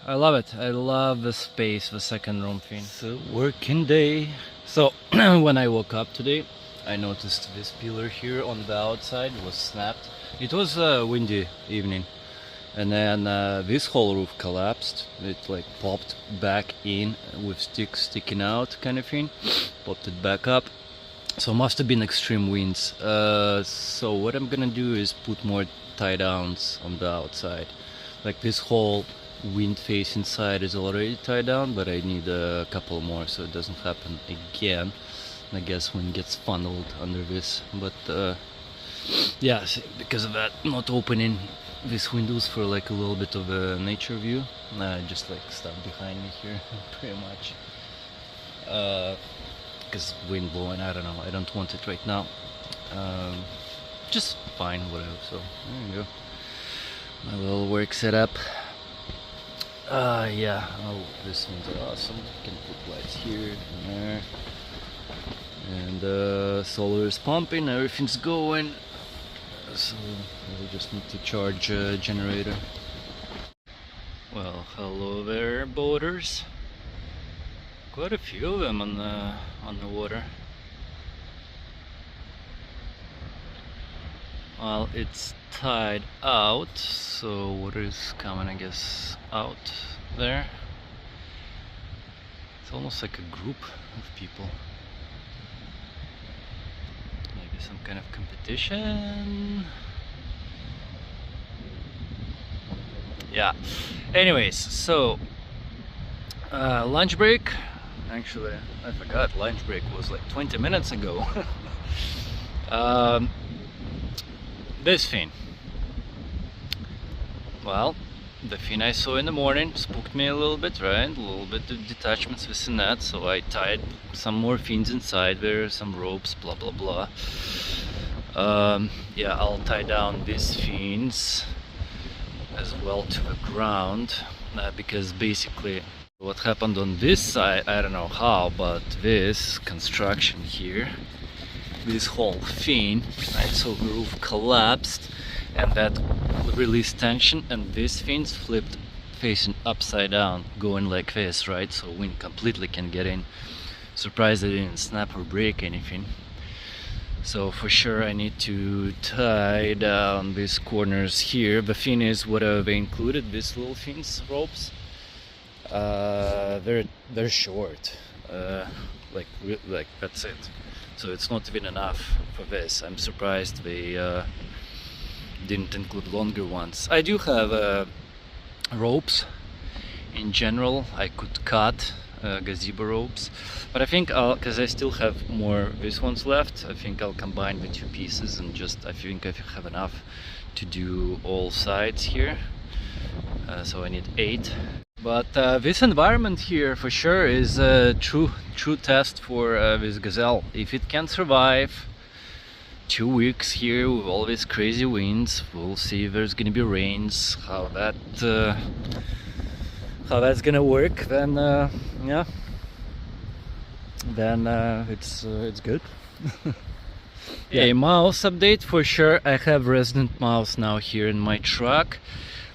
Speaker 2: I love it. I love the space, the second room thing. It's a working day. So when I woke up today, I noticed this pillar here on the outside was snapped. It was a windy evening, and then this whole roof collapsed. It like popped back in with sticks sticking out, kind of thing. Popped it back up. So must have been extreme winds. So what I'm gonna do is put more tie downs on the outside. Like this whole wind face inside is already tied down, but I need a couple more so it doesn't happen again. I guess when it gets funneled under this, but yeah, see, because of that, not opening these windows for like a little bit of a nature view. Just like stuff behind me here, pretty much. Because wind blowing, I don't know, I don't want it right now. Just fine, whatever. So there you go, my little work setup. Yeah, oh, this one's awesome. Can put lights here and there. And solar is pumping, everything's going. So we just need to charge a generator. Well, hello there, boaters. Quite a few of them on the water. Well, it's tide out, so water is coming, I guess, out there. It's almost like a group of people. Maybe some kind of competition. Yeah. Anyways, so lunch break. Actually, I forgot lunch break was like 20 minutes ago. This thing. Well, the thing I saw in the morning spooked me a little bit, right? A little bit of detachments with the net, so I tied some more fins inside there, some ropes, blah blah blah. Yeah, I'll tie down these fins as well to the ground, because basically what happened on this side, I don't know how, but this construction here, this whole thing, right, so the roof collapsed and that released tension, and these fins flipped facing upside down, going like this, right, so wind completely can get in. Surprised they didn't snap or break anything. So for sure I need to tie down these corners here. The thing is, whatever they included, these little fins, ropes, they're short, like that's it. So it's not even enough for this. I'm surprised they didn't include longer ones. I do have ropes in general. I could cut gazebo ropes, but I think because I still have more these ones left, I think I'll combine the two pieces and just, I think I have enough to do all sides here. So I need 8. But this environment here for sure is a true test for this Gazelle. If it can survive 2 weeks here with all these crazy winds, we'll see if there's gonna be rains, how that's gonna work. Then yeah, then it's good. A mouse update for sure. I have resident mouse now here in my truck.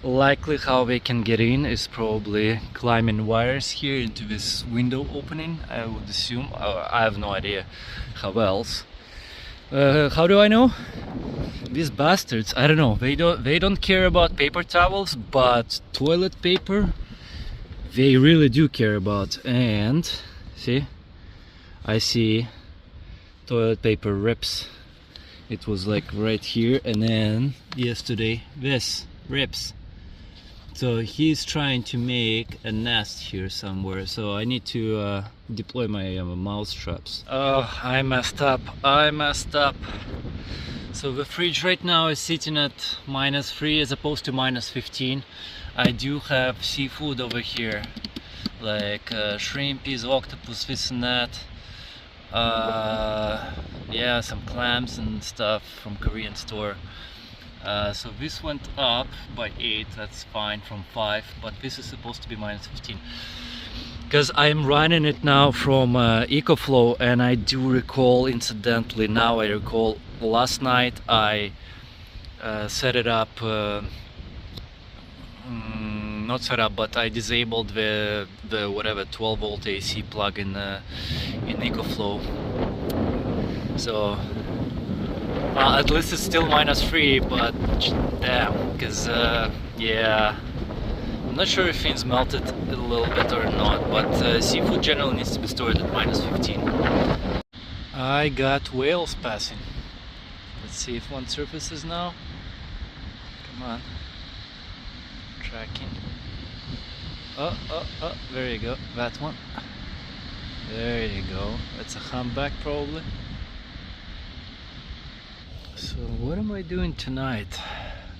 Speaker 2: Likely how they can get in is probably climbing wires here into this window opening, I would assume. I have no idea how else. How do I know? These bastards, I don't know, they don't care about paper towels, but toilet paper they really do care about. And see, I see toilet paper rips. It was like right here, and then yesterday this rips. So he's trying to make a nest here somewhere, so I need to deploy my mouse traps. Oh, I messed up. So the fridge right now is sitting at -3 as opposed to -15. I do have seafood over here, like shrimpies, octopus, this and that. Yeah, some clams and stuff from Korean store. So this went up by 8, that's fine, from 5, but this is supposed to be -15 because I'm running it now from EcoFlow. And I do recall, incidentally, now I recall, last night I set it up, not set up, but I disabled the whatever 12 volt AC plug in EcoFlow. So at least it's still -3, but damn, because yeah, I'm not sure if things melted a little bit or not, but seafood generally needs to be stored at -15. I got whales passing. Let's see if one surfaces now. Come on. Tracking. Oh, there you go, that one. There you go, that's a humpback probably. So what am I doing tonight?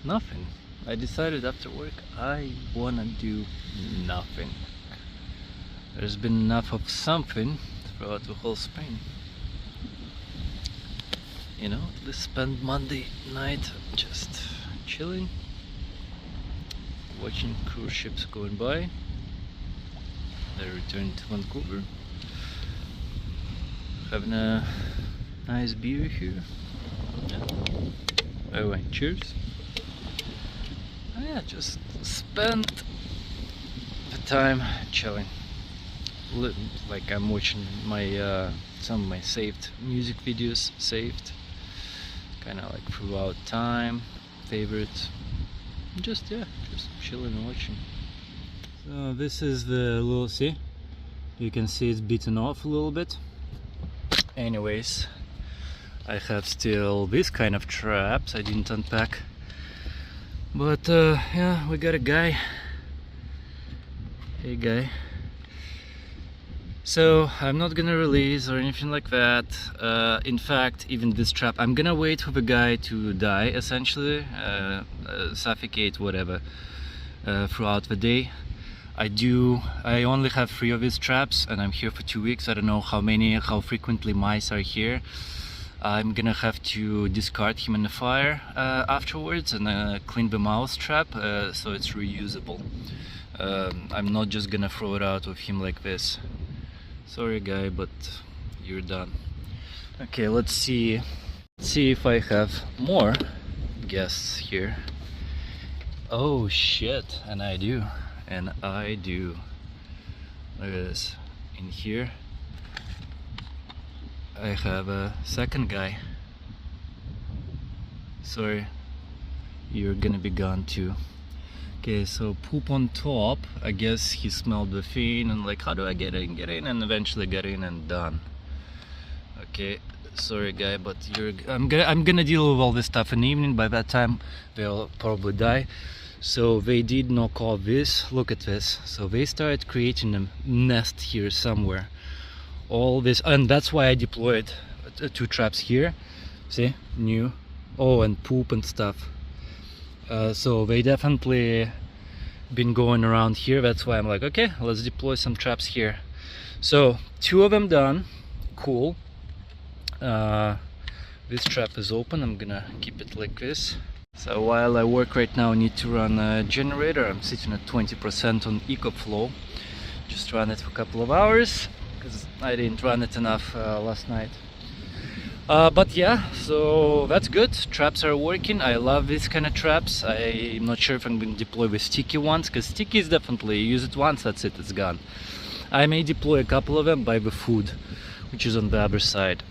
Speaker 2: Nothing. I decided after work I wanna do nothing. There's been enough of something throughout the whole spring. You know, let's spend Monday night just chilling, watching cruise ships going by. They return to Vancouver, having a nice beer here. Yeah. Anyway, cheers. Yeah, just spend the time chilling. Like I'm watching my some of my saved music videos, kind of like throughout time, favorites. Just chilling and watching. So this is the little, see, you can see it's beaten off a little bit. Anyways, I have still this kind of traps I didn't unpack, but yeah, we got a guy. Hey guy. So I'm not gonna release or anything like that. In fact, even this trap, I'm gonna wait for the guy to die, essentially, suffocate, whatever, throughout the day. I only have 3 of these traps, and I'm here for 2 weeks. I don't know how frequently mice are here. I'm gonna have to discard him in the fire afterwards and clean the mouse trap, so it's reusable. I'm not just gonna throw it out with him like this. Sorry guy, but you're done. Okay, let's see if I have more guests here. Oh shit, and I do. Look at this. In here I have a second guy. Sorry, you're gonna be gone too. Okay, so poop on top. I guess he smelled the thing and like, how do I get in, and eventually get in and done. Okay, sorry guy, but I'm gonna deal with all this stuff in the evening. By that time they'll probably die. So they did knock off this. Look at this. So they started creating a nest here somewhere. All this, and that's why I deployed 2 traps here. See, new. Oh, and poop and stuff. So they definitely been going around here. That's why I'm like, okay, let's deploy some traps here. So 2 of them done. Cool. This trap is open. I'm gonna keep it like this. So while I work right now, I need to run a generator. I'm sitting at 20% on EcoFlow. Just run it for a couple of hours because I didn't run it enough last night. But yeah, so that's good. Traps are working. I love these kind of traps. I'm not sure if I'm going to deploy with sticky ones, because sticky is definitely, you use it once, that's it, it's gone. I may deploy a couple of them by the food, which is on the other side.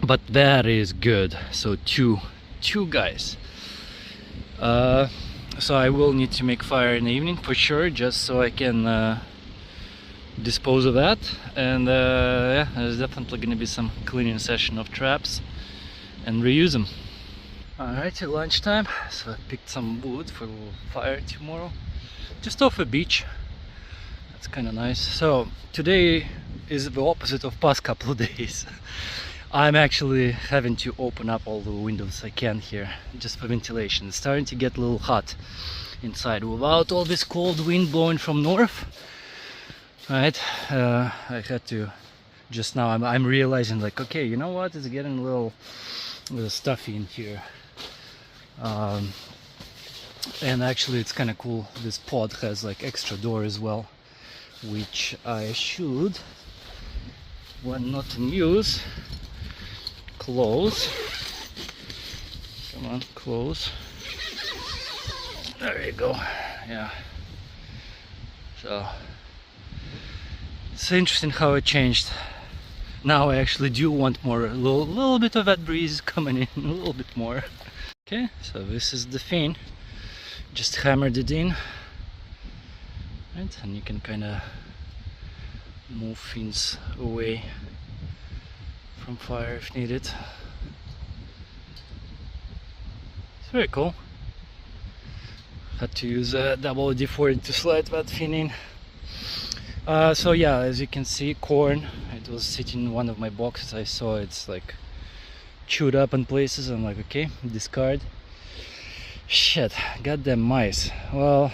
Speaker 2: But that is good. So two guys. So I will need to make fire in the evening for sure, just so I can dispose of that. And yeah, there's definitely gonna be some cleaning session of traps and reuse them. Alright, lunchtime, so I picked some wood for fire tomorrow, just off a beach. That's kind of nice. So today is the opposite of past couple of days. I'm actually having to open up all the windows I can here, just for ventilation. It's starting to get a little hot inside without all this cold wind blowing from north. Right, I had to, just now I'm realizing, like, okay, you know what, it's getting a little stuffy in here. And actually it's kind of cool, this pod has like extra door as well, which I should, when not in use, close. Come on, close. There you go. Yeah, so it's interesting how it changed. Now I actually do want more, a little bit of that breeze coming in, a little bit more. Okay, so this is the fin. Just hammered it in, right? And you can kind of move fins away from fire if needed. It's very cool. Had to use a WD-40 to slide that fin in. So yeah, as you can see, corn, it was sitting in one of my boxes. I saw it's like chewed up in places. I'm like, okay, discard. Shit, goddamn mice. Well,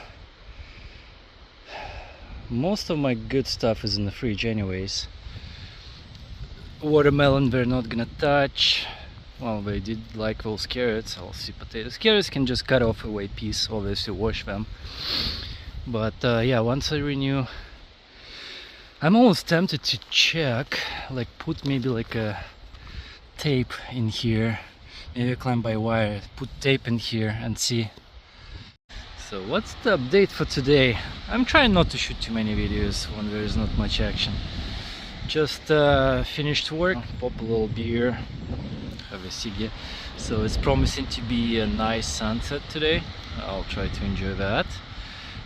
Speaker 2: most of my good stuff is in the fridge anyways. Watermelon they're not gonna touch. Well, they did like those carrots. I'll see potatoes. Carrots can just cut off away piece, obviously wash them. But yeah, once I renew, I'm almost tempted to check, like put maybe like a tape in here, maybe climb by wire, put tape in here and see. So what's the update for today? I'm trying not to shoot too many videos when there is not much action. Just finished work, pop a little beer, have a ciggy. So it's promising to be a nice sunset today. I'll try to enjoy that.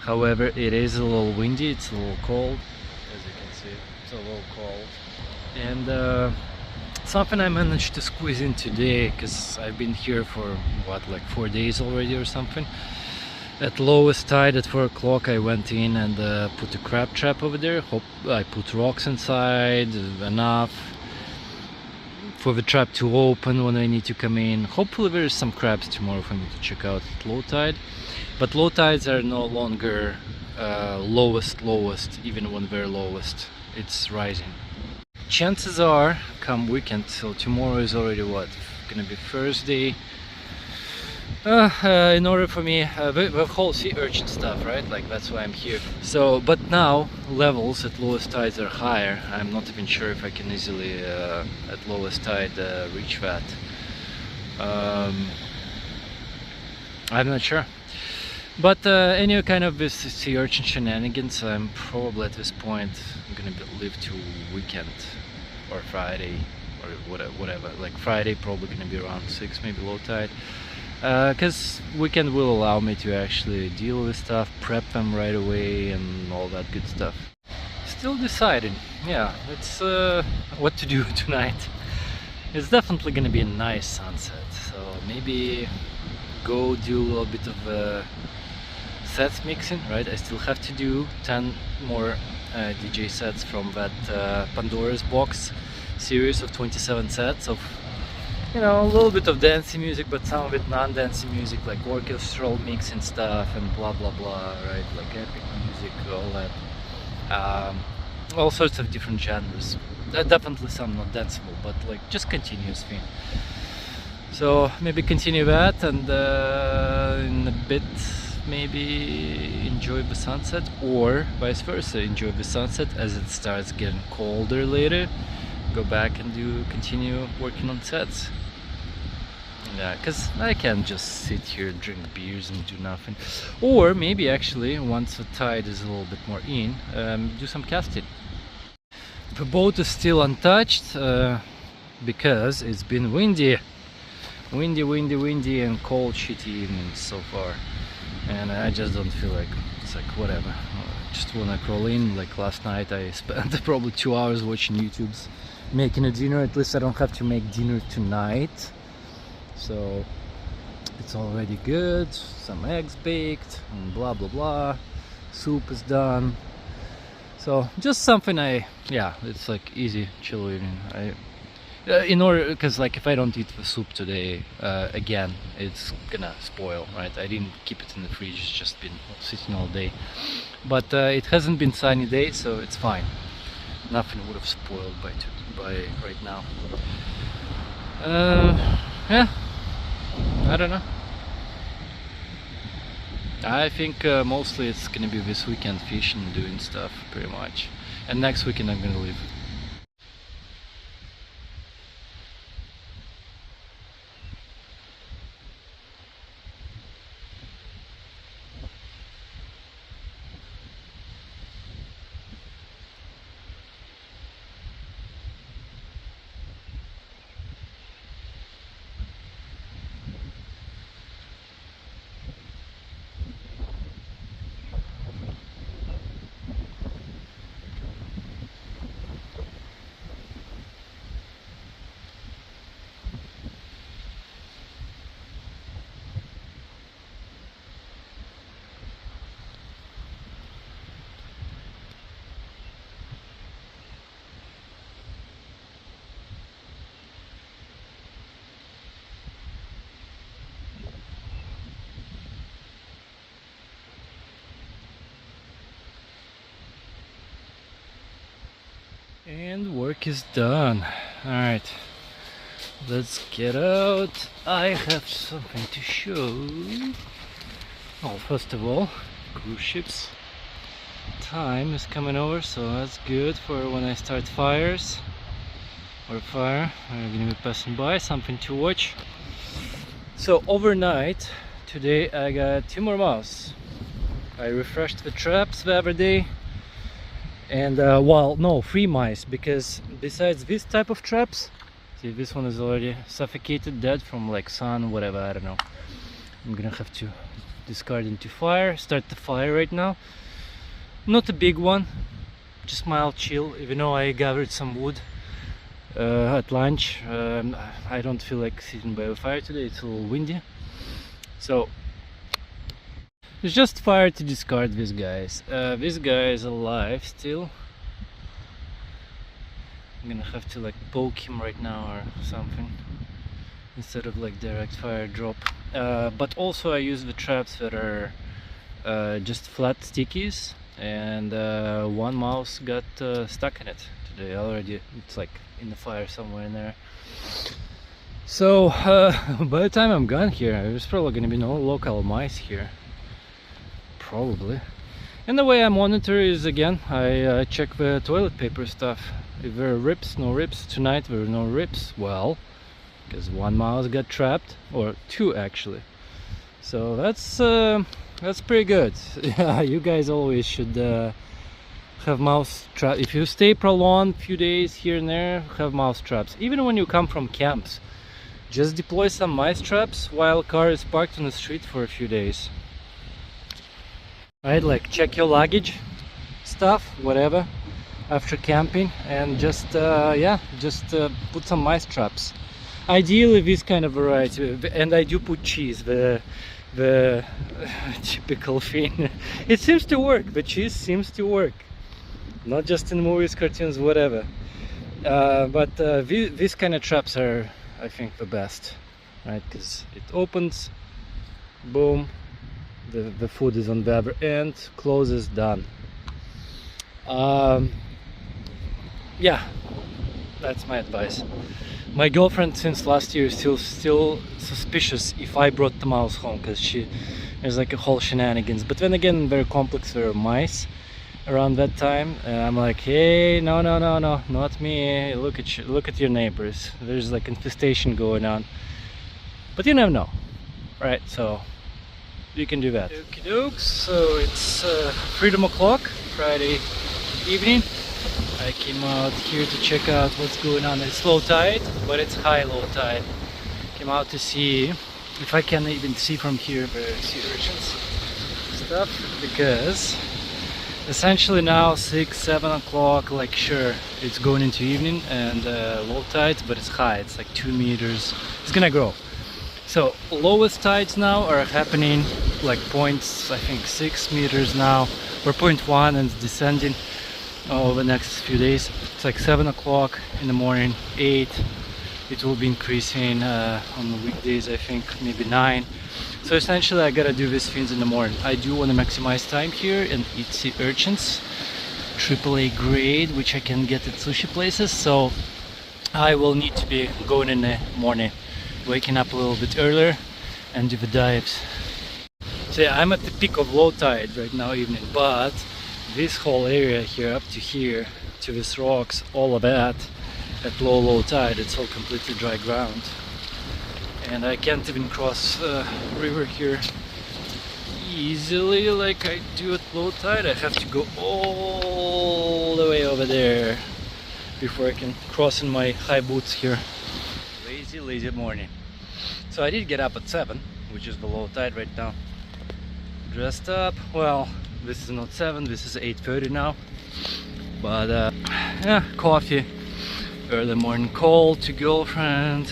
Speaker 2: However, it is a little windy, it's a little cold. As you can see, it's a little cold. And something I managed to squeeze in today, because I've been here for what, like 4 days already or something. At lowest tide at 4 o'clock I went in and put a crab trap over there. I put rocks inside, enough for the trap to open when I need to come in. Hopefully there is some crabs tomorrow for me to check out at low tide. But low tides are no longer lowest, even when they're lowest. It's rising. Chances are, come weekend, so tomorrow is already what? Gonna be Thursday. In order for me, the whole sea urchin stuff, right? Like that's why I'm here. So, but now levels at lowest tides are higher. I'm not even sure if I can easily at lowest tide reach that. I'm not sure. But any kind of this sea urchin shenanigans, I'm probably at this point gonna live to weekend or Friday or whatever. Like Friday probably gonna be around 6, maybe low tide. Because weekend will allow me to actually deal with stuff, prep them right away and all that good stuff. Still deciding, yeah, it's what to do tonight. It's definitely gonna be a nice sunset, so maybe go do a little bit of sets mixing, right? I still have to do 10 more DJ sets from that Pandora's Box series of 27 sets of, you know, a little bit of dancing music, but some of it non-dancing music, like orchestral mixing stuff and blah blah blah, right? Like epic music, all that, all sorts of different genres. Definitely some not danceable, but like just continuous thing. So maybe continue that, and in a bit maybe enjoy the sunset, or vice versa, enjoy the sunset as it starts getting colder later. go back and continue working on sets. Yeah, because I can't just sit here, drink beers and do nothing. Or maybe actually, once the tide is a little bit more in, do some casting. The boat is still untouched because it's been windy and cold, shitty evenings so far, and I just don't feel like, it's like whatever, I just wanna crawl in. Like last night I spent probably 2 hours watching YouTubes, making a dinner. At least I don't have to make dinner tonight, so it's already good. Some eggs baked and blah blah blah, soup is done. So just something it's like easy chill eating. In order, because like if I don't eat the soup today, again, it's gonna spoil, right? I didn't keep it in the fridge, it's just been sitting all day. But it hasn't been sunny day, so it's fine. Nothing would have spoiled by right now. Yeah, I don't know. I think mostly it's gonna be this weekend fishing and doing stuff, pretty much. And next weekend I'm gonna leave. And work is done. Alright, let's get out. I have something to show. Oh, first of all, cruise ships time is coming over, so that's good for when I start fires or fire. I'm gonna be passing by, something to watch. So overnight today I got 2 more mouse. I refreshed the traps the other day. And well, no, 3 mice, because besides this type of traps, see, this one is already suffocated, dead from like sun, whatever, I don't know. I'm gonna have to discard into fire, start the fire right now. Not a big one, just mild chill, even though I gathered some wood at lunch. I don't feel like sitting by a fire today, it's a little windy. So it's just fire to discard these guys. This guy is alive still. I'm gonna have to like poke him right now or something instead of like direct fire drop. But also I use the traps that are just flat stickies, and 1 mouse got stuck in it today already. It's like in the fire somewhere in there. So by the time I'm gone here, there's probably gonna be no local mice here. Probably. And the way I monitor is, again, I check the toilet paper stuff. If there are rips, no rips. Tonight there were no rips. Well, because 1 mouse got trapped, or 2 actually. So that's pretty good. Yeah, you guys always should have mouse traps. If you stay prolonged few days here and there, have mouse traps. Even when you come from camps, just deploy some mice traps while car is parked on the street for a few days. Right, like check your luggage, stuff, whatever, after camping, and just put some mice traps. Ideally this kind of variety, and I do put cheese, the typical thing. It seems to work, the cheese seems to work, not just in movies, cartoons, whatever. But these kind of traps are, I think, the best, right? Because it opens, boom. The food is on the other end, closes, done. Yeah, that's my advice. My girlfriend since last year is still suspicious if I brought the mouse home, because there's like a whole shenanigans. But then again, very complex, there are mice around that time, and I'm like, hey, no, not me. Look at your neighbors. There's like infestation going on. But you never know, right? So you can do that. Okie dokes. So it's freedom o'clock, Friday evening. I came out here to check out what's going on. It's low tide, but it's high low tide. Came out to see if I can even see from here, but see urchins stuff, because essentially now 6-7 o'clock, like sure it's going into evening and low tide, but it's high, it's like 2 meters. It's gonna grow. So lowest tides now are happening like points, I think 6 meters now, or 0.1, and it's descending over the next few days. It's like 7 o'clock in the morning, 8. It will be increasing on the weekdays, I think maybe 9. So essentially I gotta do these things in the morning. I do want to maximize time here and eat sea urchins, AAA grade, which I can get at sushi places. So I will need to be going in the morning, waking up a little bit earlier and do the dives. So yeah, I'm at the peak of low tide right now evening, but this whole area here up to here, to these rocks, all of that at low tide, it's all completely dry ground. And I can't even cross the river here easily like I do at low tide. I have to go all the way over there before I can cross in my high boots here. Lazy morning. So I did get up at 7, which is the low tide right now. Dressed up. Well, this is not 7, this is 8:30 now. But yeah, coffee, early morning call to girlfriend.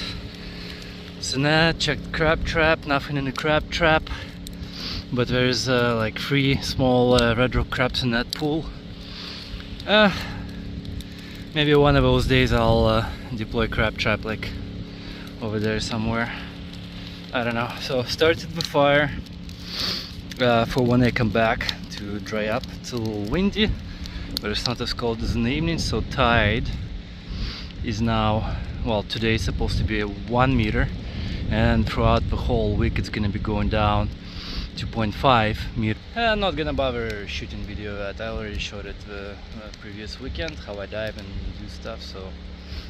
Speaker 2: So now checked crab trap, nothing in the crab trap, but there's like 3 small red rock crabs in that pool. Maybe one of those days I'll deploy crab trap like over there somewhere. I don't know. So started the fire for when I come back to dry up. It's a little windy, but it's not as cold as in the evening. So tide is now, well, today is supposed to be 1 meter, and throughout the whole week it's gonna be going down to 0.5 meter. I'm not gonna bother shooting video of that. I already showed it the previous weekend, how I dive and do stuff, so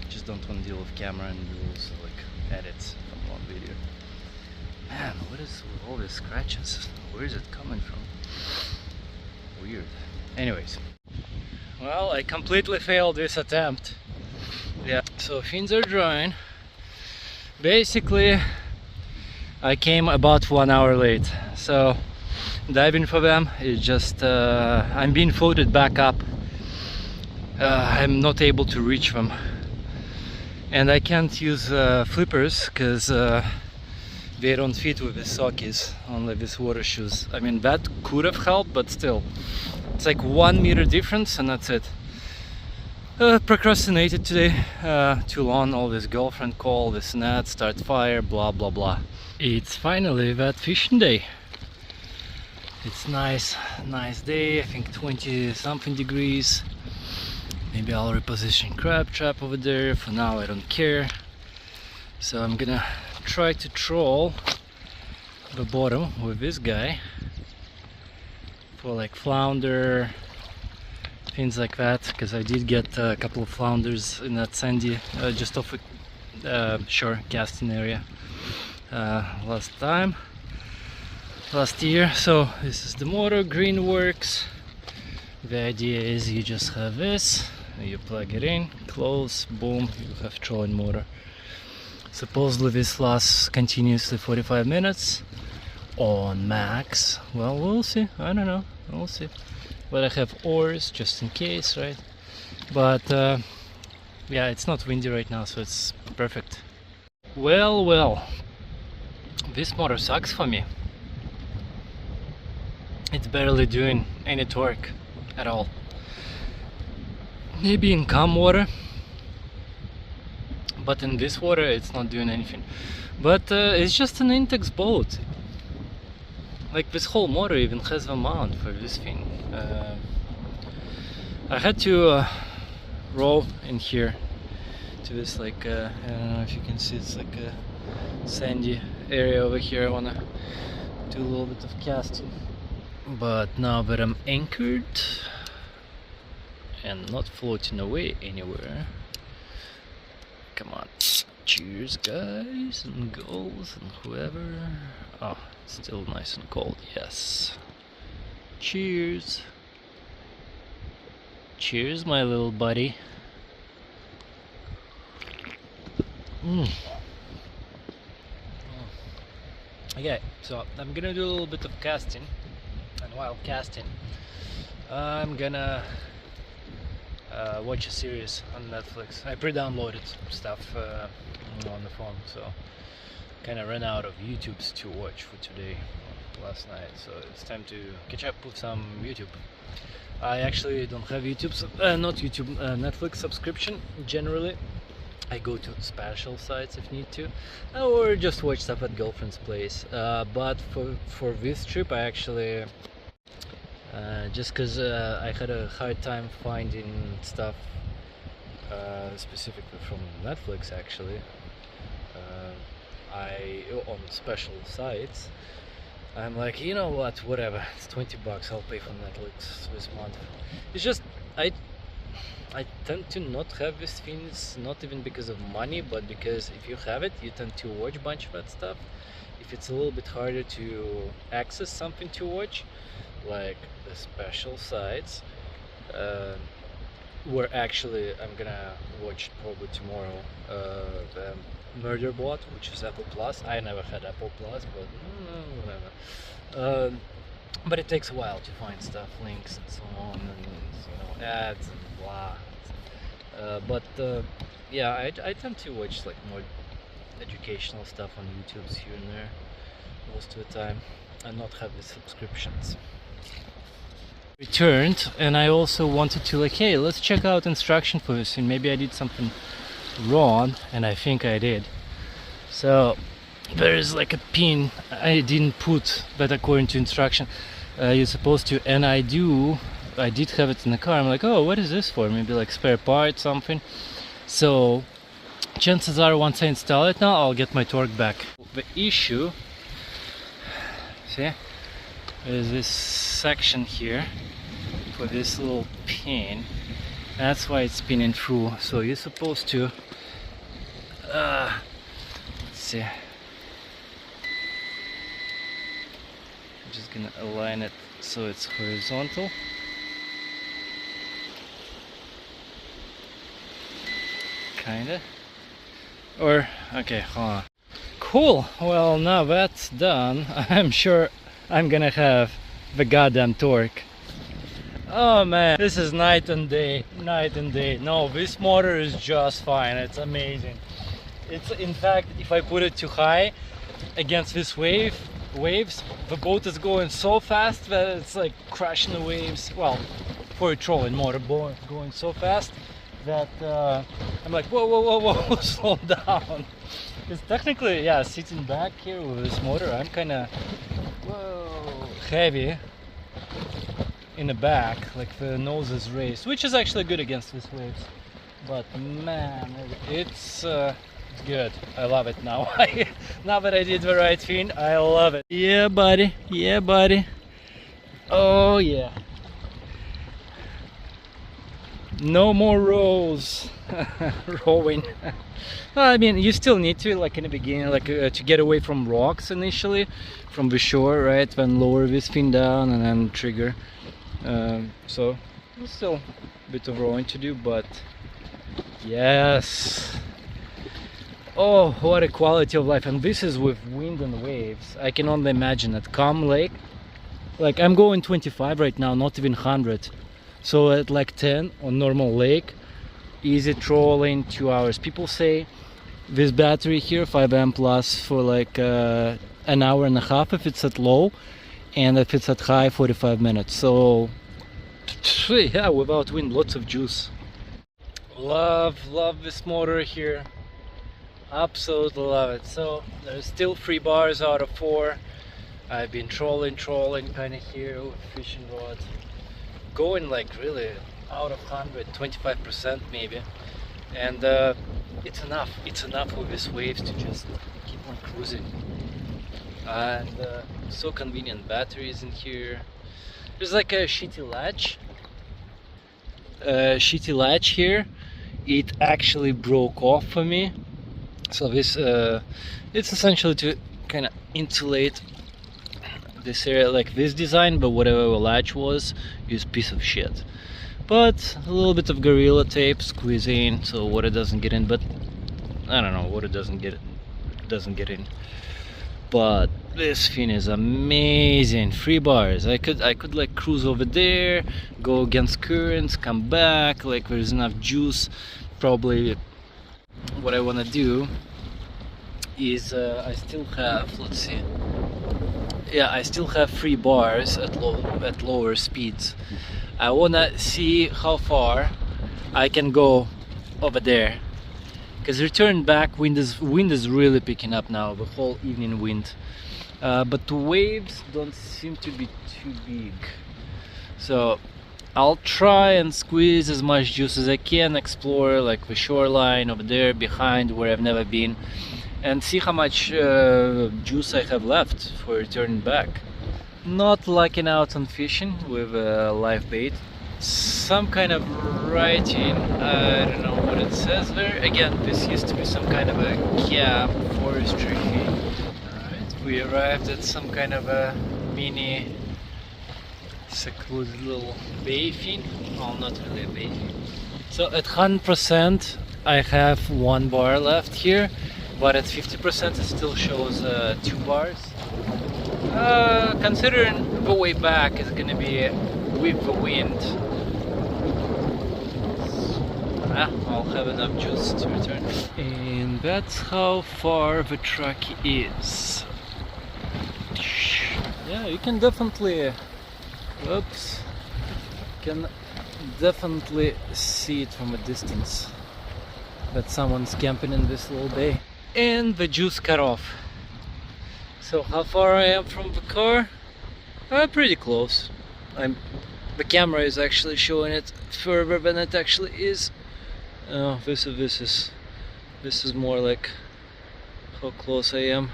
Speaker 2: just don't want to deal with camera and do also like edits from one video. Man, what is with all these scratches? Where is it coming from? Weird. Anyways, well, I completely failed this attempt. Yeah, so fins are drying. Basically I came about 1 hour late, so diving for them is just I'm being floated back up. I'm not able to reach them, and I can't use flippers because they don't fit with the sockies, only these water shoes. I mean, that could have helped, but still it's like 1 meter difference and that's it. Procrastinated today, too long, all this girlfriend call, this net, start fire, blah blah blah. It's finally that fishing day. It's nice day, I think 20 something degrees. Maybe I'll reposition crab trap over there. For now I don't care. So I'm gonna try to troll the bottom with this guy for like flounder, things like that, because I did get a couple of flounders in that sandy just off a shore casting area last year. So this is the motor, green works. The idea is you just have this, you plug it in, close, boom, you have trolling motor. Supposedly this lasts continuously 45 minutes on max. Well, we'll see, I don't know, we'll see. But I have oars just in case, right? But yeah, it's not windy right now, so it's perfect. Well, this motor sucks for me. It's barely doing any torque at all. Maybe in calm water, but in this water it's not doing anything. But it's just an Intex boat. Like, this whole motor even has a mount for this thing. I had to row in here to this, like I don't know if you can see, it's like a sandy area over here. I want to do a little bit of casting, but now that I'm anchored, and not floating away anywhere. Come on. Cheers, guys and girls and whoever. Oh, it's still nice and cold. Yes. Cheers. Cheers, my little buddy. Okay, so I'm gonna do a little bit of casting, and while casting, I'm gonna watch a series on Netflix. I pre-downloaded stuff on the phone, so kind of ran out of YouTubes to watch for today, last night, so it's time to catch up with some YouTube. I actually don't have Netflix subscription generally. I go to special sites if need to, or just watch stuff at girlfriend's place. But for this trip, I actually just because I had a hard time finding stuff specifically from Netflix. Actually, on special sites, I'm like, you know what, whatever. It's $20. I'll pay for Netflix this month. It's just I tend to not have these things, not even because of money, but because if you have it, you tend to watch a bunch of that stuff. If it's a little bit harder to access something to watch, like the special sites, where actually I'm gonna watch probably tomorrow the Murder Bot, which is Apple Plus. I never had Apple Plus, but whatever. But it takes a while to find stuff, links and so on, and ads and blah. Yeah, I tend to watch like more educational stuff on YouTube here and there most of the time, and not have the subscriptions. Returned, and I also wanted to like, hey, let's check out instruction for this, and maybe I did something wrong, and I think I did. So there is like a pin I didn't put, but according to instruction you're supposed to, and I did have it in the car. I'm like, oh, what is this for? Maybe like spare part, something. So chances are once I install it now, I'll get my torque back. The issue, see, is this section here for this little pin. That's why it's spinning through. So you're supposed to let's see, I'm just gonna align it so it's horizontal. Kinda. Or okay, hold on. Cool. Well, now that's done, I'm sure I'm gonna have the goddamn torque. Oh man, this is night and day, night and day. No, this motor is just fine. It's amazing. It's, in fact, if I put it too high against this waves, the boat is going so fast that it's like crashing the waves. Well, for a trolling motor going so fast that I'm like, whoa, whoa, whoa, whoa, slow down. Because technically, yeah, sitting back here with this motor, I'm kind of heavy in the back, like the nose is raised, which is actually good against these waves. But man, it's good. I love it now. Now that I did the right thing, I love it. Yeah, buddy. Yeah, buddy. Oh yeah. No more rows. Rowing. I mean, you still need to, like in the beginning, like to get away from rocks initially, from the shore, right? Then lower this thing down and then trigger. So there's still a bit of rowing to do, but yes. Oh, what a quality of life. And this is with wind and waves. I can only imagine at Clam Lake, like I'm going 25 right now, not even 100. So at like 10 on normal lake, easy trolling, 2 hours. People say this battery here, 5 plus, for like an hour and a half if it's at low, and if it's at high, 45 minutes. So yeah, without wind, lots of juice. Love this motor here. Absolutely love it. So there's still 3 bars out of 4. I've been trolling kind of here with fishing rod, going like really out of 100, 25% maybe, and it's enough with these waves to just keep on cruising. And so convenient, batteries in here. There's like a shitty latch shitty latch here, it actually broke off for me. So this it's essentially to kind of insulate this area, like this design, but whatever the latch was is piece of shit. But a little bit of Gorilla Tape squeeze in so water doesn't get in, but I don't know, water doesn't get in. But this thing is amazing. 3 bars. I could like cruise over there, go against currents, come back, like there's enough juice. Probably what I want to do is I still have, let's see, yeah, I still have 3 bars at lower speeds. I want to see how far I can go over there, because return back wind is really picking up now, the whole evening wind, but the waves don't seem to be too big, so I'll try and squeeze as much juice as I can, explore like the shoreline over there behind where I've never been, and see how much juice I have left for returning back. Not lucking out on fishing with a live bait. Some kind of writing, I don't know what it says there. Again, this used to be some kind of a camp forestry thing. Alright, we arrived at some kind of a mini secluded little bay thing. Well, not really a bay thing. So at 100% I have 1 bar left here, but at 50% it still shows 2 bars. Considering the way back is gonna be with the wind, I'll have enough juice to return. And that's how far the truck is. Yeah, you can definitely, oops, can definitely see it from a distance that someone's camping in this little bay. And the juice cut off. So how far I am from the car? Pretty close. The camera is actually showing it further than it actually is. Oh, this is more like how close I am.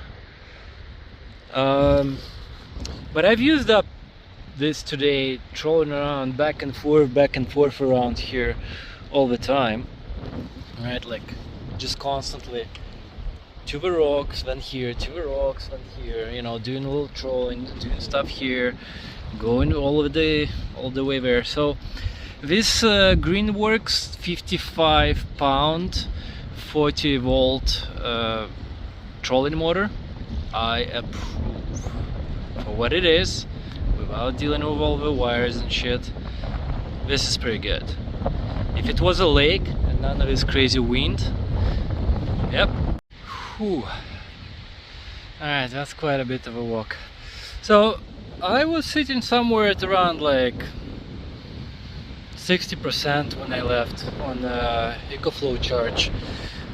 Speaker 2: But I've used up this today, trolling around back and forth around here all the time. Right, like just constantly. To the rocks, then here, to the rocks, then here, you know, doing a little trolling, doing stuff here, going all the way there. So this Greenworks 55 pound 40 volt trolling motor, I approve for what it is, without dealing with all the wires and shit. This is pretty good. If it was a lake and none of this crazy wind, yep. Alright, that's quite a bit of a walk. So I was sitting somewhere at around like 60% when I left on the EcoFlow charge,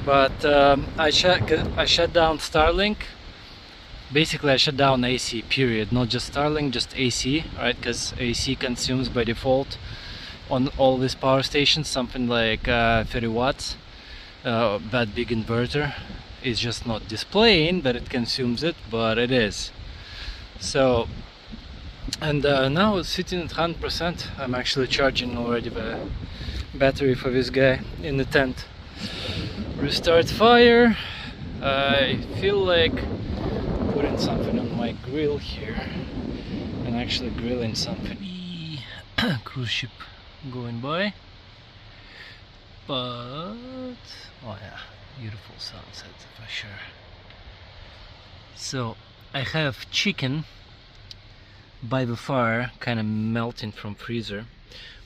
Speaker 2: but I shut down Starlink. Basically I shut down AC, period, not just Starlink, just AC, right? Because AC consumes by default on all these power stations something like 30 watts. That big inverter is just not displaying that it consumes it, but it is. So, and now it's sitting at 100%. I'm actually charging already the battery for this guy in the tent. Restart fire. I feel like putting something on my grill here and actually grilling something. Cruise ship going by, but oh yeah, beautiful sunset for sure. So I have chicken by the fire, kind of melting from freezer.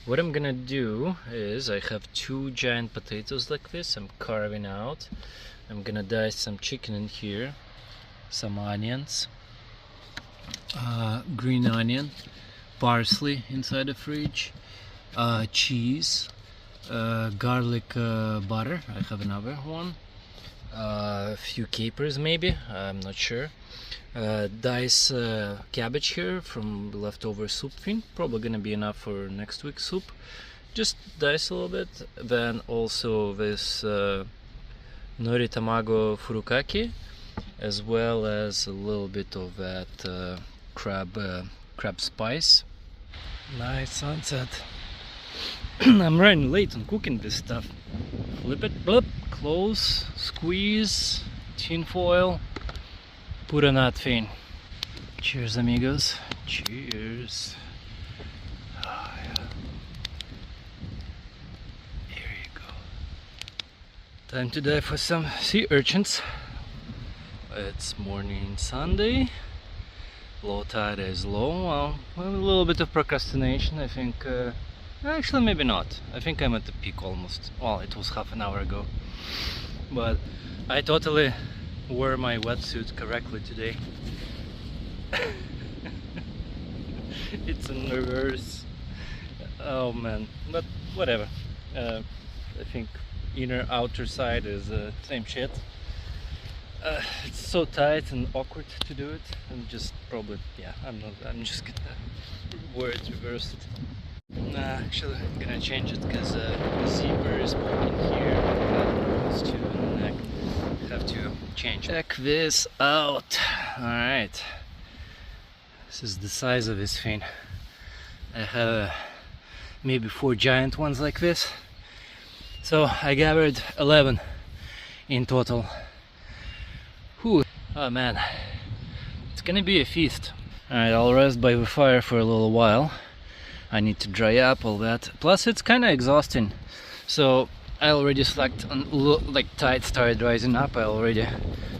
Speaker 2: What I'm gonna do is I have 2 giant potatoes like this. I'm carving out. I'm gonna dice some chicken in here, some onions, green onion, parsley inside the fridge, cheese, garlic butter. I have another one, a few capers maybe, I'm not sure. Dice cabbage here from the leftover soup thing, probably gonna be enough for next week's soup. Just dice a little bit. Then also this nori tamago furikake, as well as a little bit of that crab spice. Nice sunset. I'm running late on cooking this stuff. Flip it, blip, close, squeeze, tin foil, put on that thing. Cheers, amigos. Cheers. Oh, yeah. Here you go. Time to dive for some sea urchins. It's morning Sunday. Low tide is low. Well, a little bit of procrastination, I think. Actually, maybe not. I think I'm at the peak almost. Well, it was half an hour ago. But I totally wore my wetsuit correctly today. It's in reverse. Oh man, but whatever. I think inner outer side is same shit. It's so tight and awkward to do it. I'm just probably, yeah, I'm just gonna wear it reversed. Nah, actually I'm gonna change it because the zipper is poking here. It's too in the neck. Have to change. Check this out. Alright. This is the size of this thing. I have maybe 4 giant ones like this. So I gathered 11 in total. Whew. Oh man, it's gonna be a feast. Alright, I'll rest by the fire for a little while. I need to dry up all that. Plus it's kinda exhausting. So I already slacked on, like tide started rising up. I already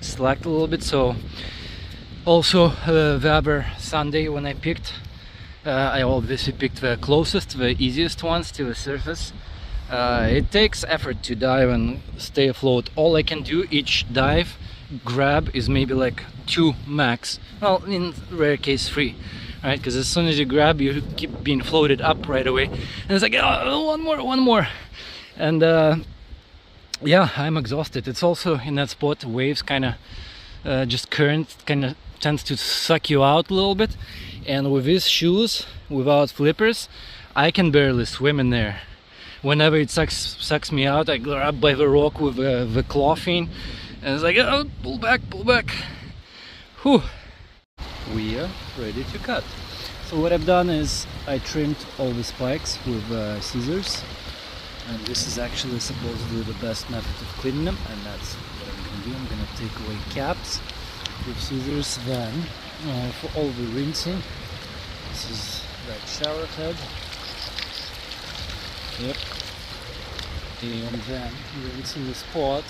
Speaker 2: slacked a little bit. So also the other Sunday when I picked, I obviously picked the closest, the easiest ones to the surface. It takes effort to dive and stay afloat. All I can do each dive grab is maybe like 2 max. Well, in rare case 3. Right, because as soon as you grab, you keep being floated up right away, and it's like, oh, one more, and yeah, I'm exhausted. It's also in that spot, waves kind of, just current kind of tends to suck you out a little bit, and with these shoes, without flippers, I can barely swim in there. Whenever it sucks me out, I grab by the rock with the claw fin, and it's like, oh, pull back. Whew. We are ready to cut. So what I've done is I trimmed all the spikes with scissors, and this is actually supposedly the best method of cleaning them, and that's what I'm going to do. I'm going to take away caps with scissors. Then for all the rinsing, this is that shower head. Yep. And then rinse in the spot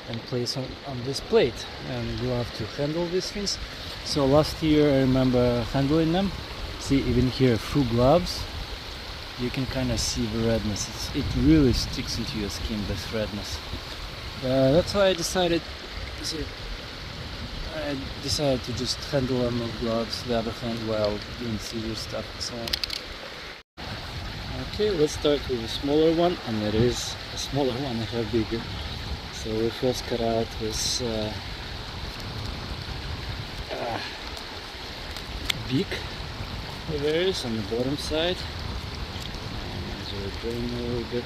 Speaker 2: and place on this plate, and you have to handle these things. So last year I remember handling them. See, even here through gloves you can kind of see the redness. It really sticks into your skin, this redness. That's why I decided to just handle them with gloves, the other hand while doing scissor stuff and so on. Okay, let's start with a smaller one, and it is a smaller one. I have bigger. So we first cut out this beak there is on the bottom side, and as we drain a little bit,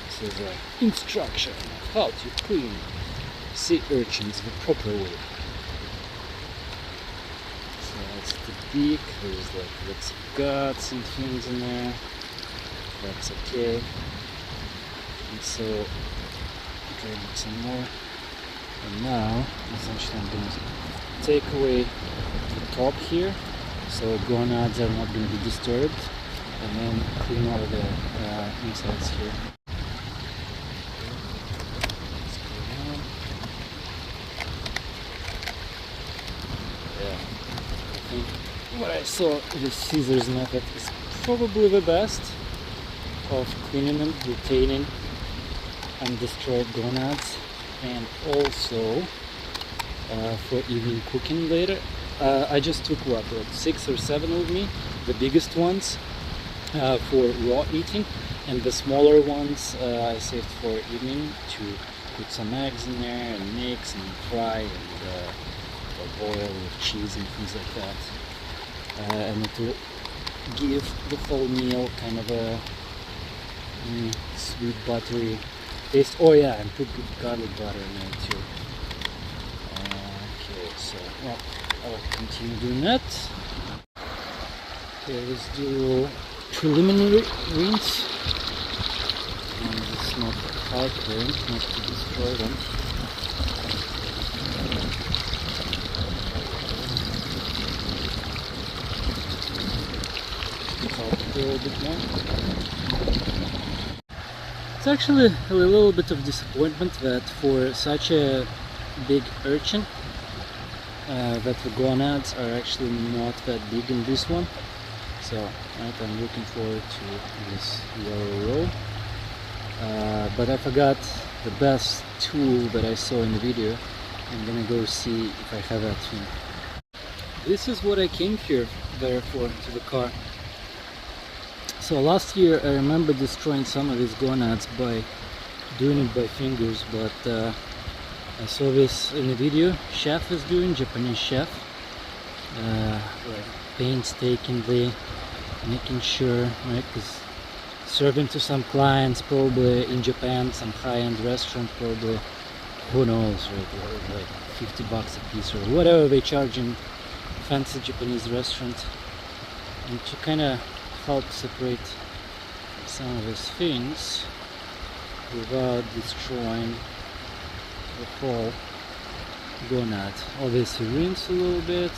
Speaker 2: this is an instruction of how to clean sea urchins the proper way. So that's the beak. There's like lots of guts and things in there. That's okay. And so drain it some more. And now, essentially, I'm going to take away the top here, so gonads are not going to be disturbed, and then clean all the insides here. Yeah, I think what I saw, the scissors method is probably the best of cleaning them, retaining undestroyed gonads. And also for evening cooking later, I just took what, 6 or 7 with me, the biggest ones for raw eating, and the smaller ones I saved for evening to put some eggs in there and mix and fry and or boil with cheese and things like that, and it will give the whole meal kind of a sweet buttery taste. Oh yeah, and put garlic butter in there too. Okay, so well, I'll continue doing that. Okay, let's do preliminary rinse. And it's not hard rinse, not to destroy them. A little bit more. It's actually a little bit of disappointment that for such a big urchin that the gonads are actually not that big in this one. So right, I'm looking forward to this yellow roe. But I forgot the best tool that I saw in the video. I'm gonna go see if I have that thing. This is what I came here there for, to the car. So last year I remember destroying some of these gonads by doing it by fingers, but I saw this in a video chef is doing, Japanese chef, like painstakingly making sure, right, because serving to some clients probably in Japan, some high-end restaurant probably, who knows, right, like 50 bucks a piece or whatever they charge in fancy Japanese restaurant, and to kind of help separate some of these things without destroying the whole gonad. Obviously rinse a little bit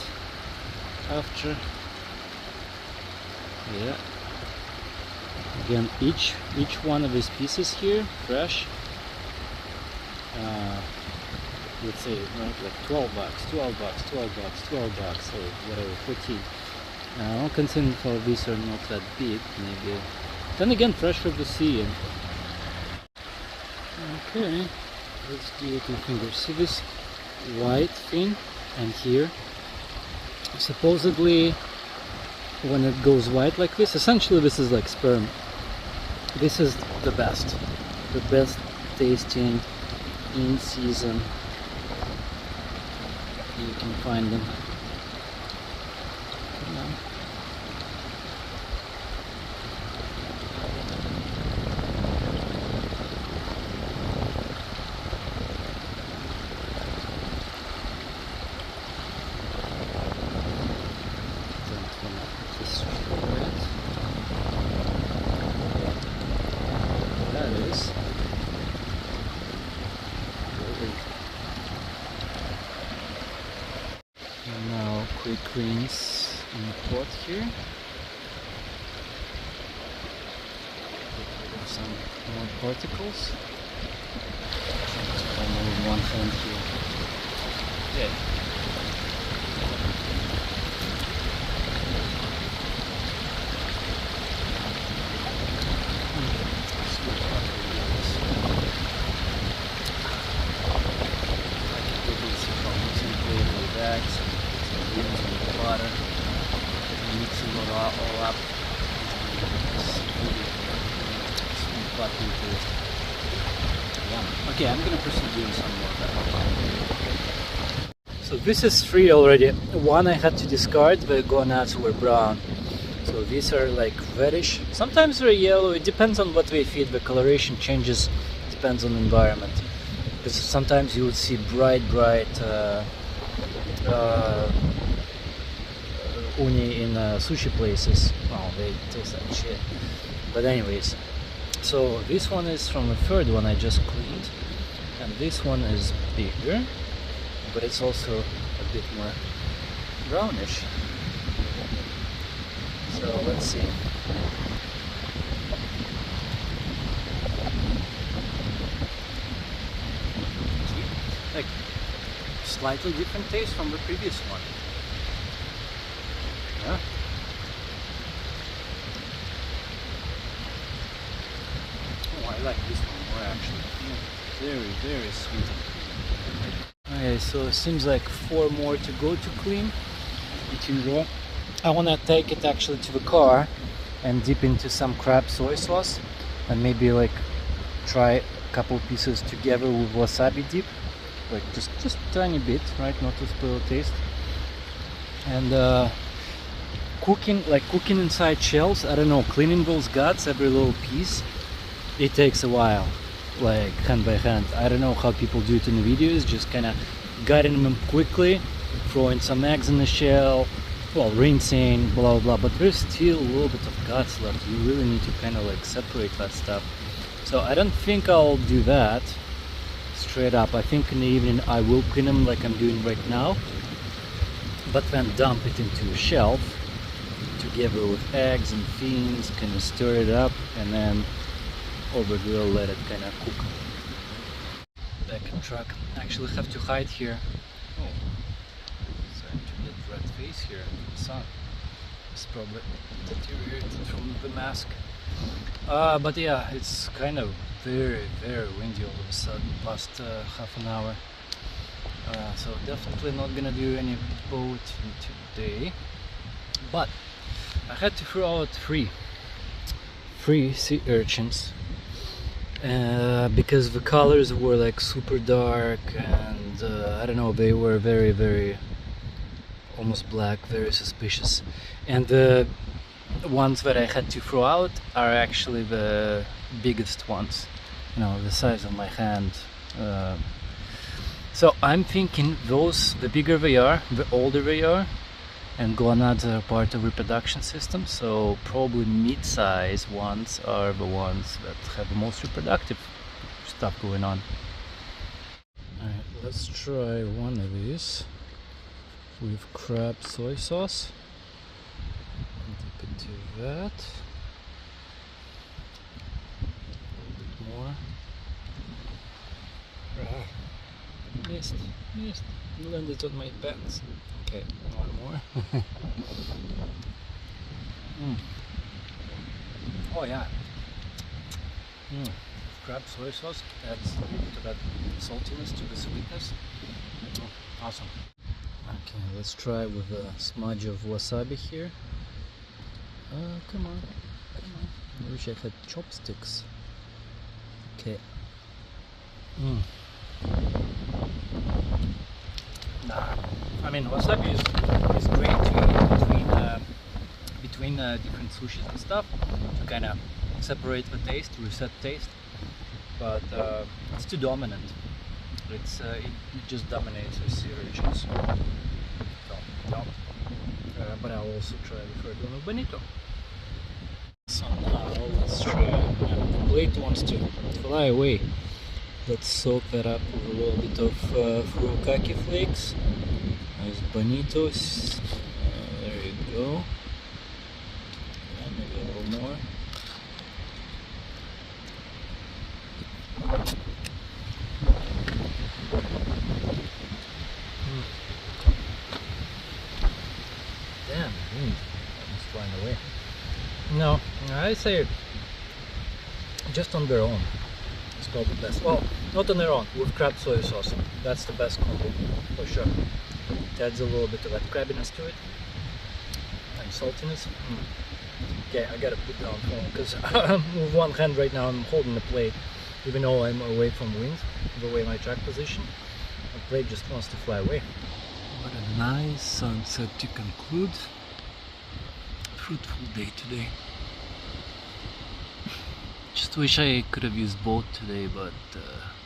Speaker 2: after. Yeah. Again, each one of these pieces here, fresh. Let's say like 12 bucks, 12 bucks, 12 bucks, 12 bucks, or whatever, 14. Now, considering how these are not that big, maybe. Then again, fresh from the sea. And okay, let's do it in fingers. See this white thing, and here, supposedly, when it goes white like this, essentially this is like sperm. This is the best tasting in season. You can find them. Quick rinse in the pot here. Some more particles. Try to move one hand here. Yeah. Water, mix it all up. Okay, I'm gonna proceed doing some more. So this is 3 already. One I had to discard, the gonads were brown. So these are like reddish. Sometimes they're yellow, it depends on what they feed. The coloration changes, depends on the environment. Because sometimes you would see bright uni in sushi places. Oh, they taste like shit. But anyways, so this one is from the third one I just cleaned, and this one is bigger, but it's also a bit more brownish. So let's see. Like slightly different taste from the previous one. Yeah. Oh, I like this one more actually. Yeah, very sweet. Okay, so it seems like 4 more to go to clean. It can go. I want to take it actually to the car and dip into some crab soy sauce and maybe like try a couple pieces together with wasabi dip, like just tiny bit, right, not to spoil taste. And cooking inside shells, I don't know, cleaning those guts, every little piece, it takes a while, like hand by hand. I don't know how people do it in the videos, just kind of gutting them quickly, throwing some eggs in the shell, well, rinsing, blah blah, but there's still a little bit of guts left. You really need to kind of like separate that stuff. So I don't think I'll do that straight up. I think in the evening I will clean them like I'm doing right now, but then dump it into a shelf together with eggs and fins, kind of stir it up, and then over grill let it kind of cook. Back in truck. Actually have to hide here. Oh, starting to get red face here in the sun. It's probably deteriorated from the mask. But yeah, it's kind of very windy all of a sudden past half an hour. So definitely not gonna do any boating today. But I had to throw out three sea urchins because the colors were like super dark, and I don't know, they were very almost black, very suspicious. And the ones that I had to throw out are actually the biggest ones, you know, the size of my hand. So I'm thinking those, the bigger they are, the older they are, and gonads are part of reproduction system, so probably mid-size ones are the ones that have the most reproductive stuff going on. Alright, let's try one of these with crab soy sauce. Dip into that. A little bit more. Missed. Landed on my pants. Okay, one more. Oh yeah. Crab soy sauce adds a little bit of that saltiness to the sweetness. Awesome. Okay, let's try with a smudge of wasabi here. Come on. I wish I had chopsticks. Okay. I mean, wasabi is great to eat between different sushis and stuff to kind of separate the taste, reset taste. But it's too dominant. It just dominates the sea urchins. So, no. But I'll also try the third one of bonito. So now let's try. The plate wants to fly away. Let's soak that up with a little bit of furikake flakes. Nice bonitos. There you go. And maybe a little more. Damn, the wind almost flying away. No, I say just on their own. It's probably the best. Well, not on their own, with crab soy sauce. That's the best combo, for sure. It adds a little bit of that crabbiness to it. And saltiness. Okay, I gotta put down phone, because with one hand right now I'm holding the plate. Even though I'm away from wind, the way my track position, the plate just wants to fly away. What a nice sunset to conclude. Fruitful day today. Just wish I could have used boat today, but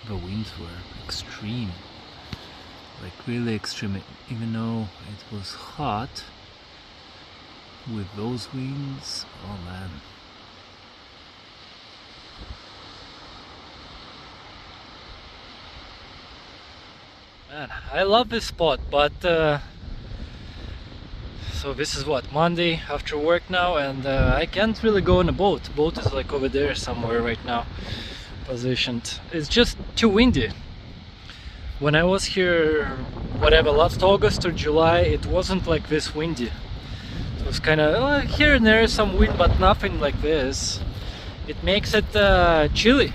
Speaker 2: the winds were extreme. Like really extreme. Even though it was hot, with those winds, oh man. Man, I love this spot, but so this is what, Monday after work now, and I can't really go on a boat. Boat is like over there somewhere right now, positioned. It's just too windy. When I was here, whatever, last August or July, it wasn't like this windy. It was kind of here and there some wind, but nothing like this. It makes it chilly.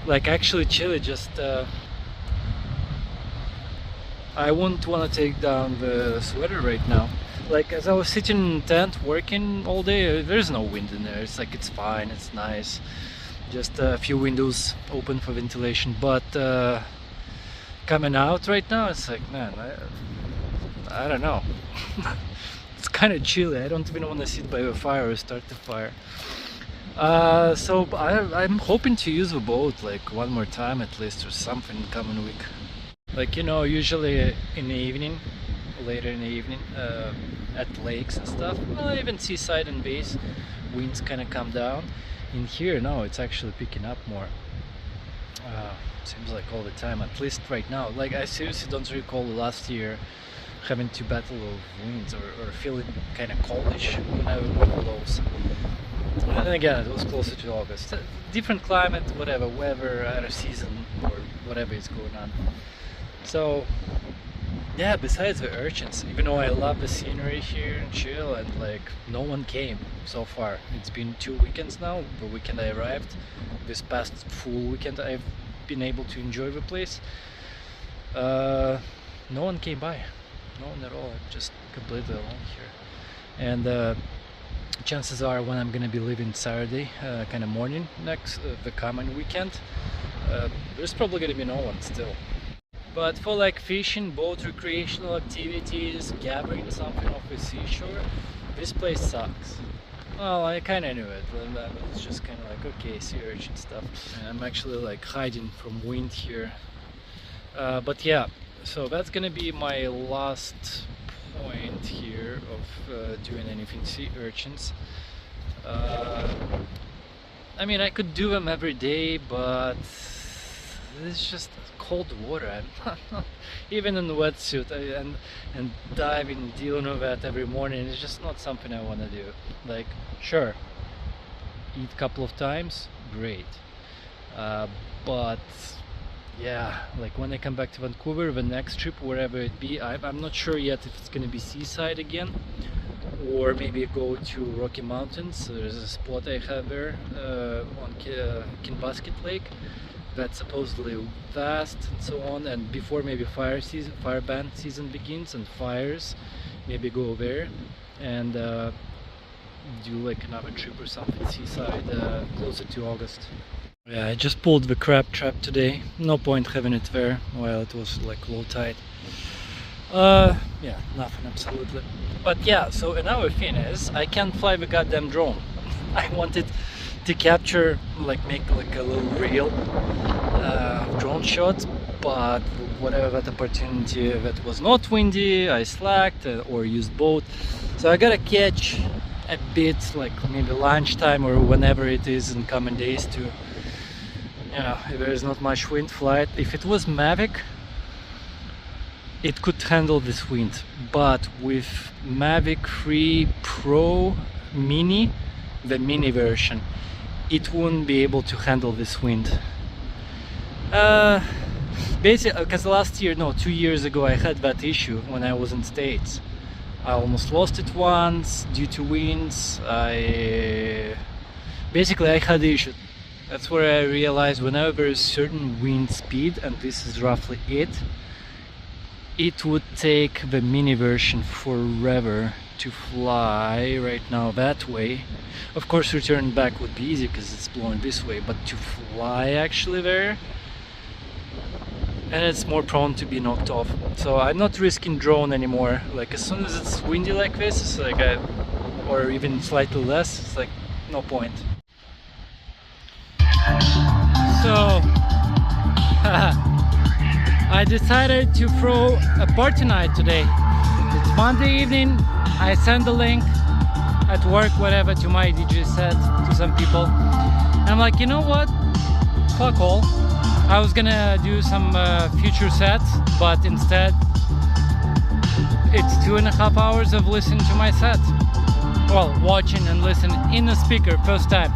Speaker 2: Like actually chilly, just I wouldn't want to take down the sweater right now. Like as I was sitting in the tent working all day, there's no wind in there. It's like it's fine, it's nice. Just a few windows open for ventilation. But coming out right now, it's like, man, I don't know. It's kind of chilly. I don't even want to sit by the fire or start the fire. So I'm hoping to use the boat like one more time at least or something coming week. Like, you know, usually in the evening later in the evening at lakes and stuff. Well, even seaside and bays, winds kind of come down. In here, no, it's actually picking up more. Seems like all the time, at least right now. Like, I seriously don't recall last year having to battle of winds or feeling kind of coldish when I would blows. And again, it was closer to August. Different climate, whatever, weather, out of season, or whatever is going on. So, yeah, besides the urchins, even though I love the scenery here and chill, and like, no one came so far. It's been 2 weekends now. The weekend I arrived, this past full weekend I've been able to enjoy the place. No one came by. No one at all. I'm just completely alone here. And chances are, when I'm gonna be leaving Saturday kind of morning next the coming weekend, there's probably gonna be no one still. But for like fishing, boat recreational activities, gathering something off the seashore, this place sucks. Well, I kind of knew it, but I was just kind of like, okay, sea urchin stuff. And I'm actually like hiding from wind here. But yeah, so that's gonna be my last point here of doing anything sea urchins. I mean, I could do them every day, but it's just cold water. I'm not even in the wetsuit and diving, dealing with that every morning. It's just not something I want to do. Like, sure, eat a couple of times, great, but yeah, like when I come back to Vancouver, the next trip, wherever it be, I'm not sure yet if it's gonna be seaside again, or maybe go to Rocky Mountains. There's a spot I have there on Kinbasket Lake that's supposedly vast and so on, and before maybe fire ban season begins and fires, maybe go there and do like another trip or something seaside closer to August. Yeah, I just pulled the crab trap today. No point having it there while it was like low tide. Yeah, nothing absolutely. But yeah, so another thing is, I can't fly the goddamn drone. I wanted to capture, like make like a little reel drone shot, but whatever that opportunity that was not windy, I slacked or used boat. So I gotta catch a bit, like maybe lunchtime or whenever it is in coming days to, you know, if there is not much wind, flight. If it was Mavic, it could handle this wind, but with Mavic 3 Pro Mini, the mini version, it wouldn't be able to handle this wind. Basically, because last year, no, 2 years ago, I had that issue when I was in States. I almost lost it once due to winds. Basically I had the issue. That's where I realized whenever there is certain wind speed, and this is roughly it would take the mini version forever to fly right now that way. Of course, return back would be easy because it's blowing this way, but to fly actually there, and it's more prone to be knocked off. So I'm not risking drone anymore. Like as soon as it's windy like this, it's like or even slightly less, it's like no point. So I decided to throw a party night today. It's Monday evening. I sent the link at work, whatever, to my DJ set, to some people. And I'm like, you know what? Fuck all. I was gonna do some future sets, but instead it's 2.5 hours of listening to my set. Well, watching and listening in a speaker, first time.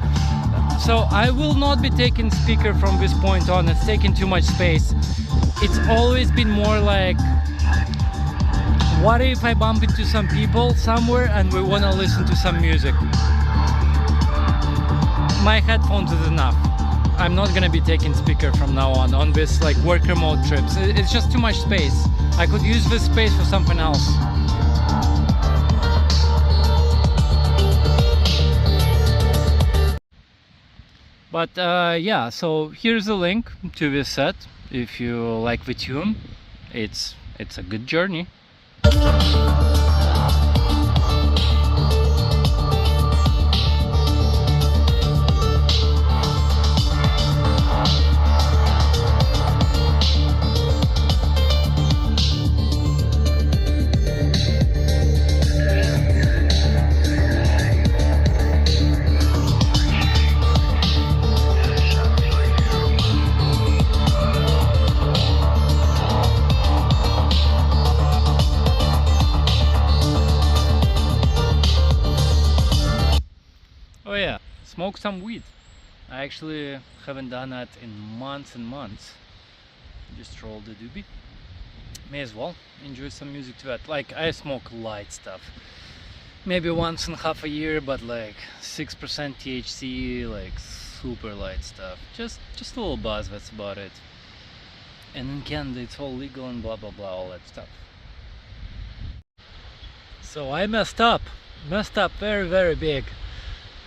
Speaker 2: So I will not be taking speaker from this point on. It's taking too much space. It's always been more like, what if I bump into some people somewhere and we want to listen to some music? My headphones is enough. I'm not gonna be taking speaker from now on this like worker mode trips. It's just too much space. I could use this space for something else. But yeah, so here's the link to this set. If you like the tune, it's a good journey. smoke some weed. I actually haven't done that in months and months. Just roll the doobie. May as well enjoy some music to that. Like, I smoke light stuff. Maybe once in half a year, but like 6% THC, like super light stuff. Just a little buzz, that's about it. And in Canada it's all legal and blah blah blah, all that stuff. So I messed up very, very big.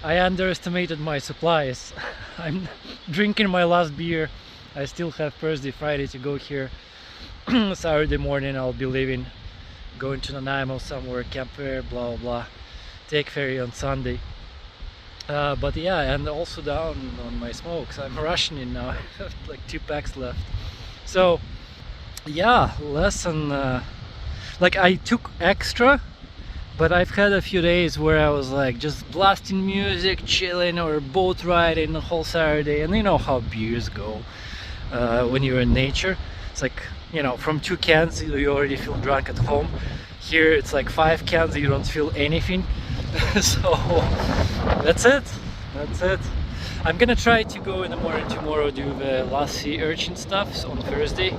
Speaker 2: I underestimated my supplies. I'm drinking my last beer. I still have Thursday, Friday to go here. Saturday morning I'll be leaving, going to Nanaimo somewhere, Campfire, blah blah blah. Take ferry on Sunday. But yeah, and also down on my smokes. I'm rushing in now. I have like 2 packs left. So yeah, less than like I took extra, but I've had a few days where I was like just blasting music, chilling, or boat riding the whole Saturday. And you know how beers go when you're in nature. It's like, you know, from 2 cans you already feel drunk at home. Here it's like 5 cans, you don't feel anything. So that's it. I'm gonna try to go in the morning tomorrow, do the last sea urchin stuff on Thursday,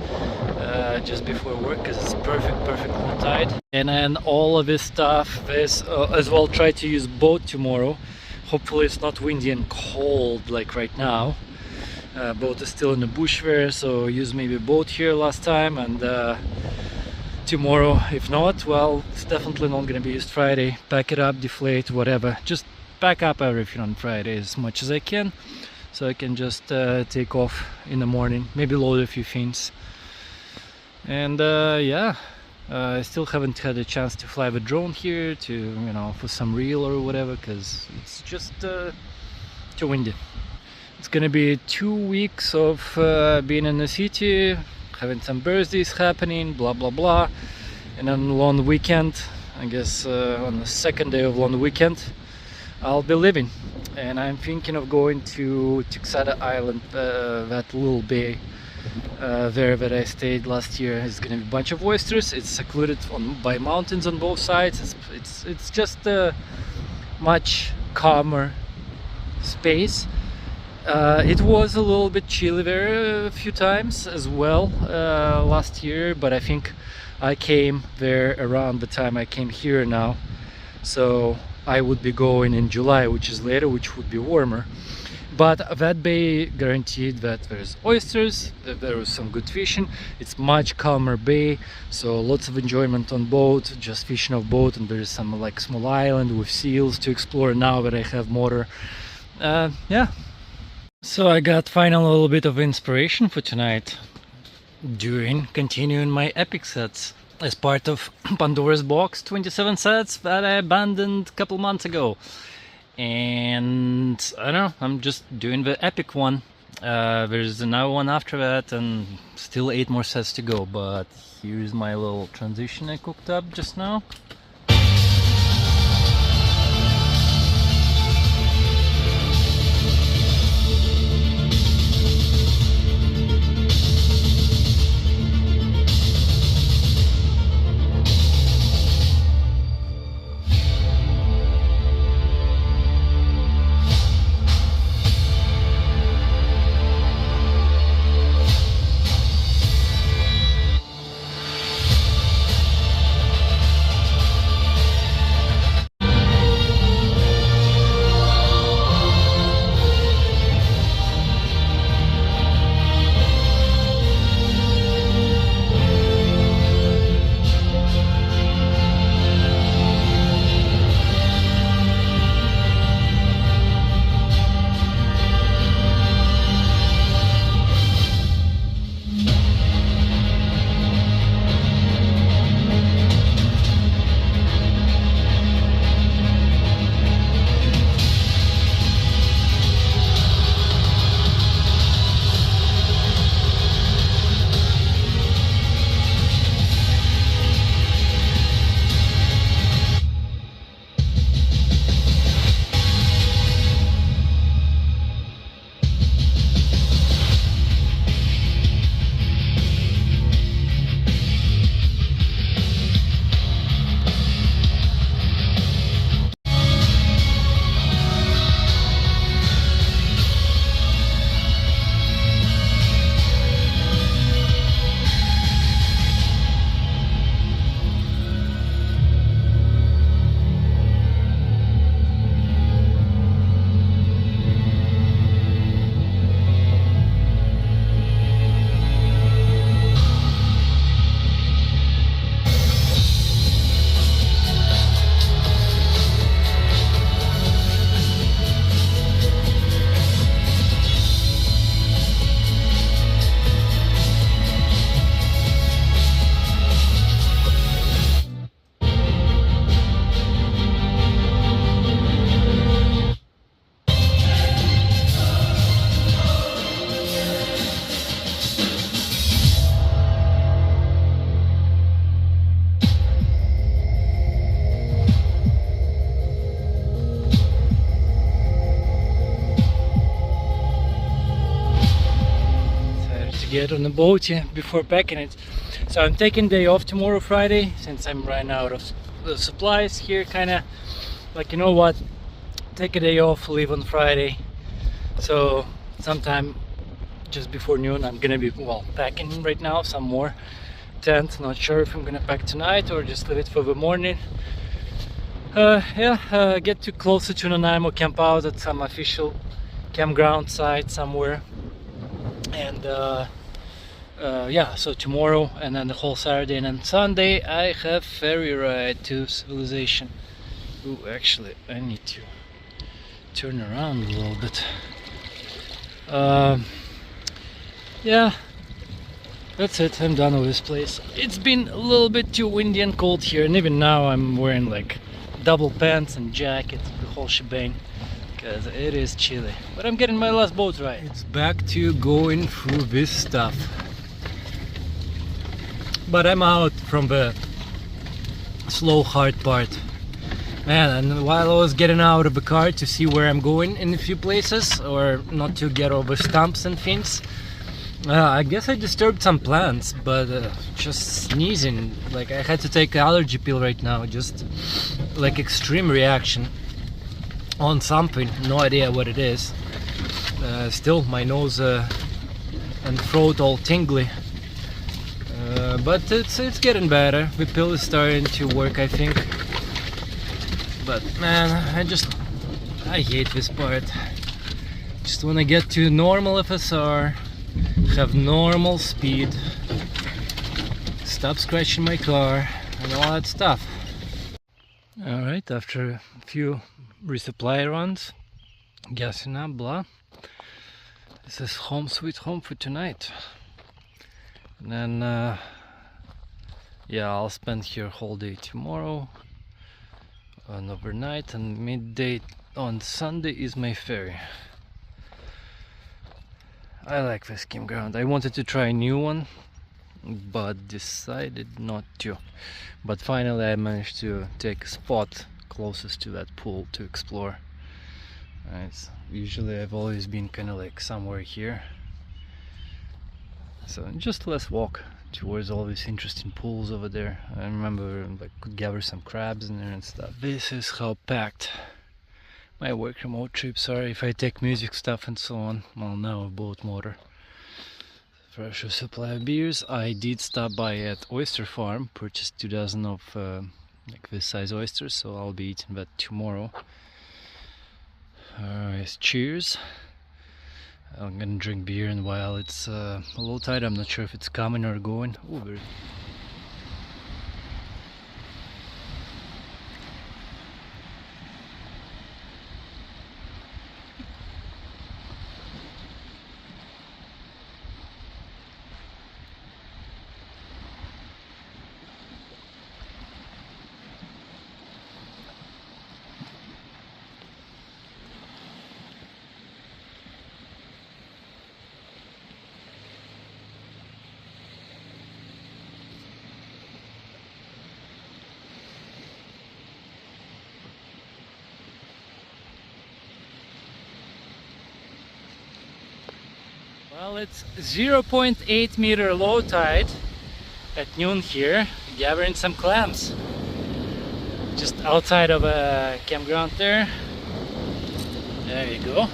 Speaker 2: just before work, because it's perfect low tide. And then all of this stuff is as well, try to use boat tomorrow. Hopefully it's not windy and cold like right now. Boat is still in the bush there, so use maybe boat here last time, and tomorrow, if not, well, it's definitely not gonna be used Friday. Pack it up, deflate, whatever. Just pack up everything on Friday as much as I can, so I can just take off in the morning, maybe load a few things. And yeah, I still haven't had a chance to fly the drone here to, you know, for some reel or whatever, because it's just too windy. It's gonna be 2 weeks of being in the city, having some birthdays happening, blah blah blah, and then long weekend. I guess on the 2nd day of long weekend I'll be leaving, and I'm thinking of going to Texada Island, that little bay there that I stayed last year. It's gonna be a bunch of oysters. It's secluded by mountains on both sides. It's just a much calmer space. It was a little bit chilly there a few times as well last year, but I think I came there around the time I came here now, so I would be going in July, which is later, which would be warmer. But that bay guaranteed that there's oysters, that there was some good fishing. It's much calmer bay, so lots of enjoyment on boat, just fishing off boat, and there's some like small island with seals to explore now that I have motor. Yeah. So I got finally a little bit of inspiration for tonight, continuing my epic sets as part of Pandora's box 27 sets that I abandoned a couple months ago. And I don't know, I'm just doing the epic one. There's another one after that, and still 8 more sets to go. But here's my little transition I cooked up just now. get on the boat before packing it. So I'm taking day off tomorrow, Friday, since I'm running out of the supplies here. Kind of like, you know what, take a day off, leave on Friday. So sometime just before noon I'm gonna be, well, packing right now some more tent. Not sure if I'm gonna pack tonight or just leave it for the morning. Get to closer to Nanaimo, camp out at some official campground site somewhere. And yeah, so tomorrow and then the whole Saturday and then Sunday I have ferry ride to Civilization. Ooh, actually I need to turn around a little bit. Yeah, that's it. I'm done with this place. It's been a little bit too windy and cold here, and even now I'm wearing like double pants and jacket, the whole shebang, because it is chilly. But I'm getting my last boat ride. It's back to going through this stuff. But I'm out from the slow hard part. Man, and while I was getting out of the car to see where I'm going in a few places, or not to get over stumps and things, I guess I disturbed some plants, but just sneezing, like I had to take an allergy pill right now, just like extreme reaction on something, no idea what it is. Still my nose and throat all tingly, but it's getting better. The pill is starting to work, I think. But man, I hate this part. Just want to get to normal FSR, have normal speed, stop scratching my car and all that stuff. Alright, after a few resupply runs, gassing up, blah, this is home sweet home for tonight. And then yeah, I'll spend here whole day tomorrow and overnight, and midday on Sunday is my ferry. I like this campground. I wanted to try a new one, but decided not to. But finally I managed to take a spot closest to that pool to explore. Usually I've always been kind of like somewhere here. So just less walk towards all these interesting pools over there. I remember like could gather some crabs in there and stuff. This is how packed my work remote trips are. If I take music stuff and so on, well, now a boat motor. Fresh supply of beers. I did stop by at Oyster Farm, purchased 2 dozen of like this size oysters, so I'll be eating that tomorrow. Cheers. I'm gonna drink beer, and while it's low tide, I'm not sure if it's coming or going. Ooh, very... Well, it's 0.8 meter low tide at noon here, gathering some clams. Just outside of a campground there. There you go.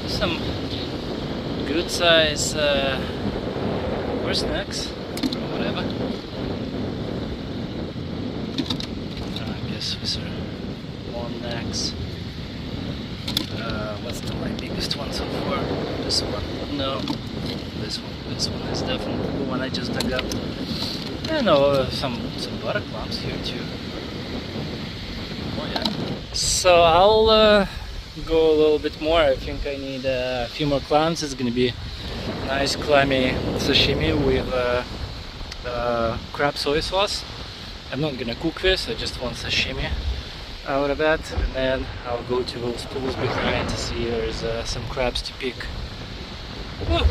Speaker 2: Some good size horse necks or whatever. I guess these are long necks. What's my biggest one so far? This one? No. This one. This one is definitely the one I just dug up. I know some butter clams here too. Oh yeah. So I'll go a little bit more. I think I need a few more clams. It's gonna be nice clammy sashimi with crab soy sauce. I'm not gonna cook this. I just want sashimi out of that, and then I'll go to those pools behind to see there's some crabs to pick. Woo.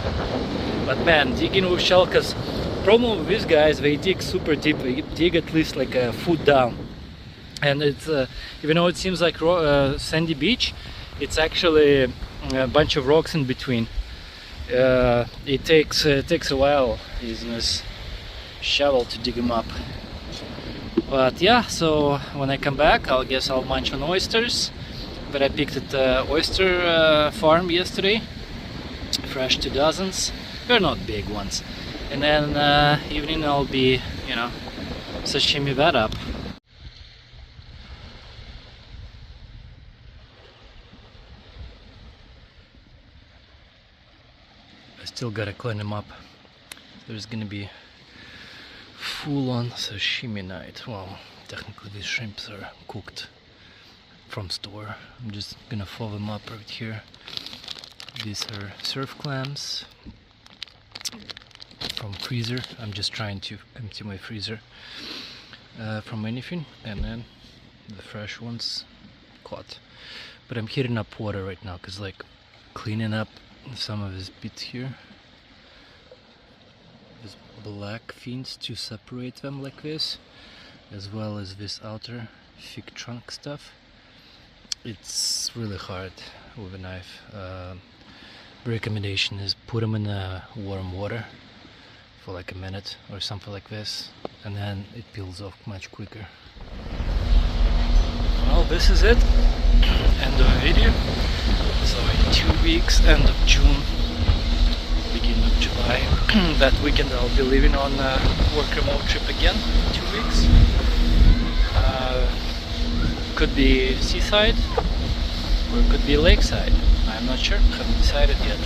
Speaker 2: But man, digging with shalkas, problem with these guys, they dig super deep. They dig at least like a foot down, and it's even though it seems like sandy beach, it's actually a bunch of rocks in between. it takes a while using this shovel to dig them up. But yeah, so when I come back, I'll guess I'll munch on oysters that I picked at the oyster farm yesterday. Fresh 2 dozens. They're not big ones. And then evening I'll be, you know, sashimi that up. I still gotta clean them up. There's gonna be full-on sashimi night. Well, technically these shrimps are cooked from store. I'm just gonna fold them up right here. These are surf clams from freezer. I'm just trying to empty my freezer from anything, and then the fresh ones caught. But I'm heating up water right now because, like, cleaning up some of this bits here, this black fins, to separate them like this, as well as this outer thick trunk stuff. It's really hard with a knife. The recommendation is put them in warm water for like a minute or something like this, and then it peels off much quicker. Well, this is it. End of the video. So in 2 weeks, end of June, beginning of July, that weekend I'll be leaving on a work remote trip again. 2 weeks. Could be seaside or it could be lakeside. I'm not sure. Haven't decided yet.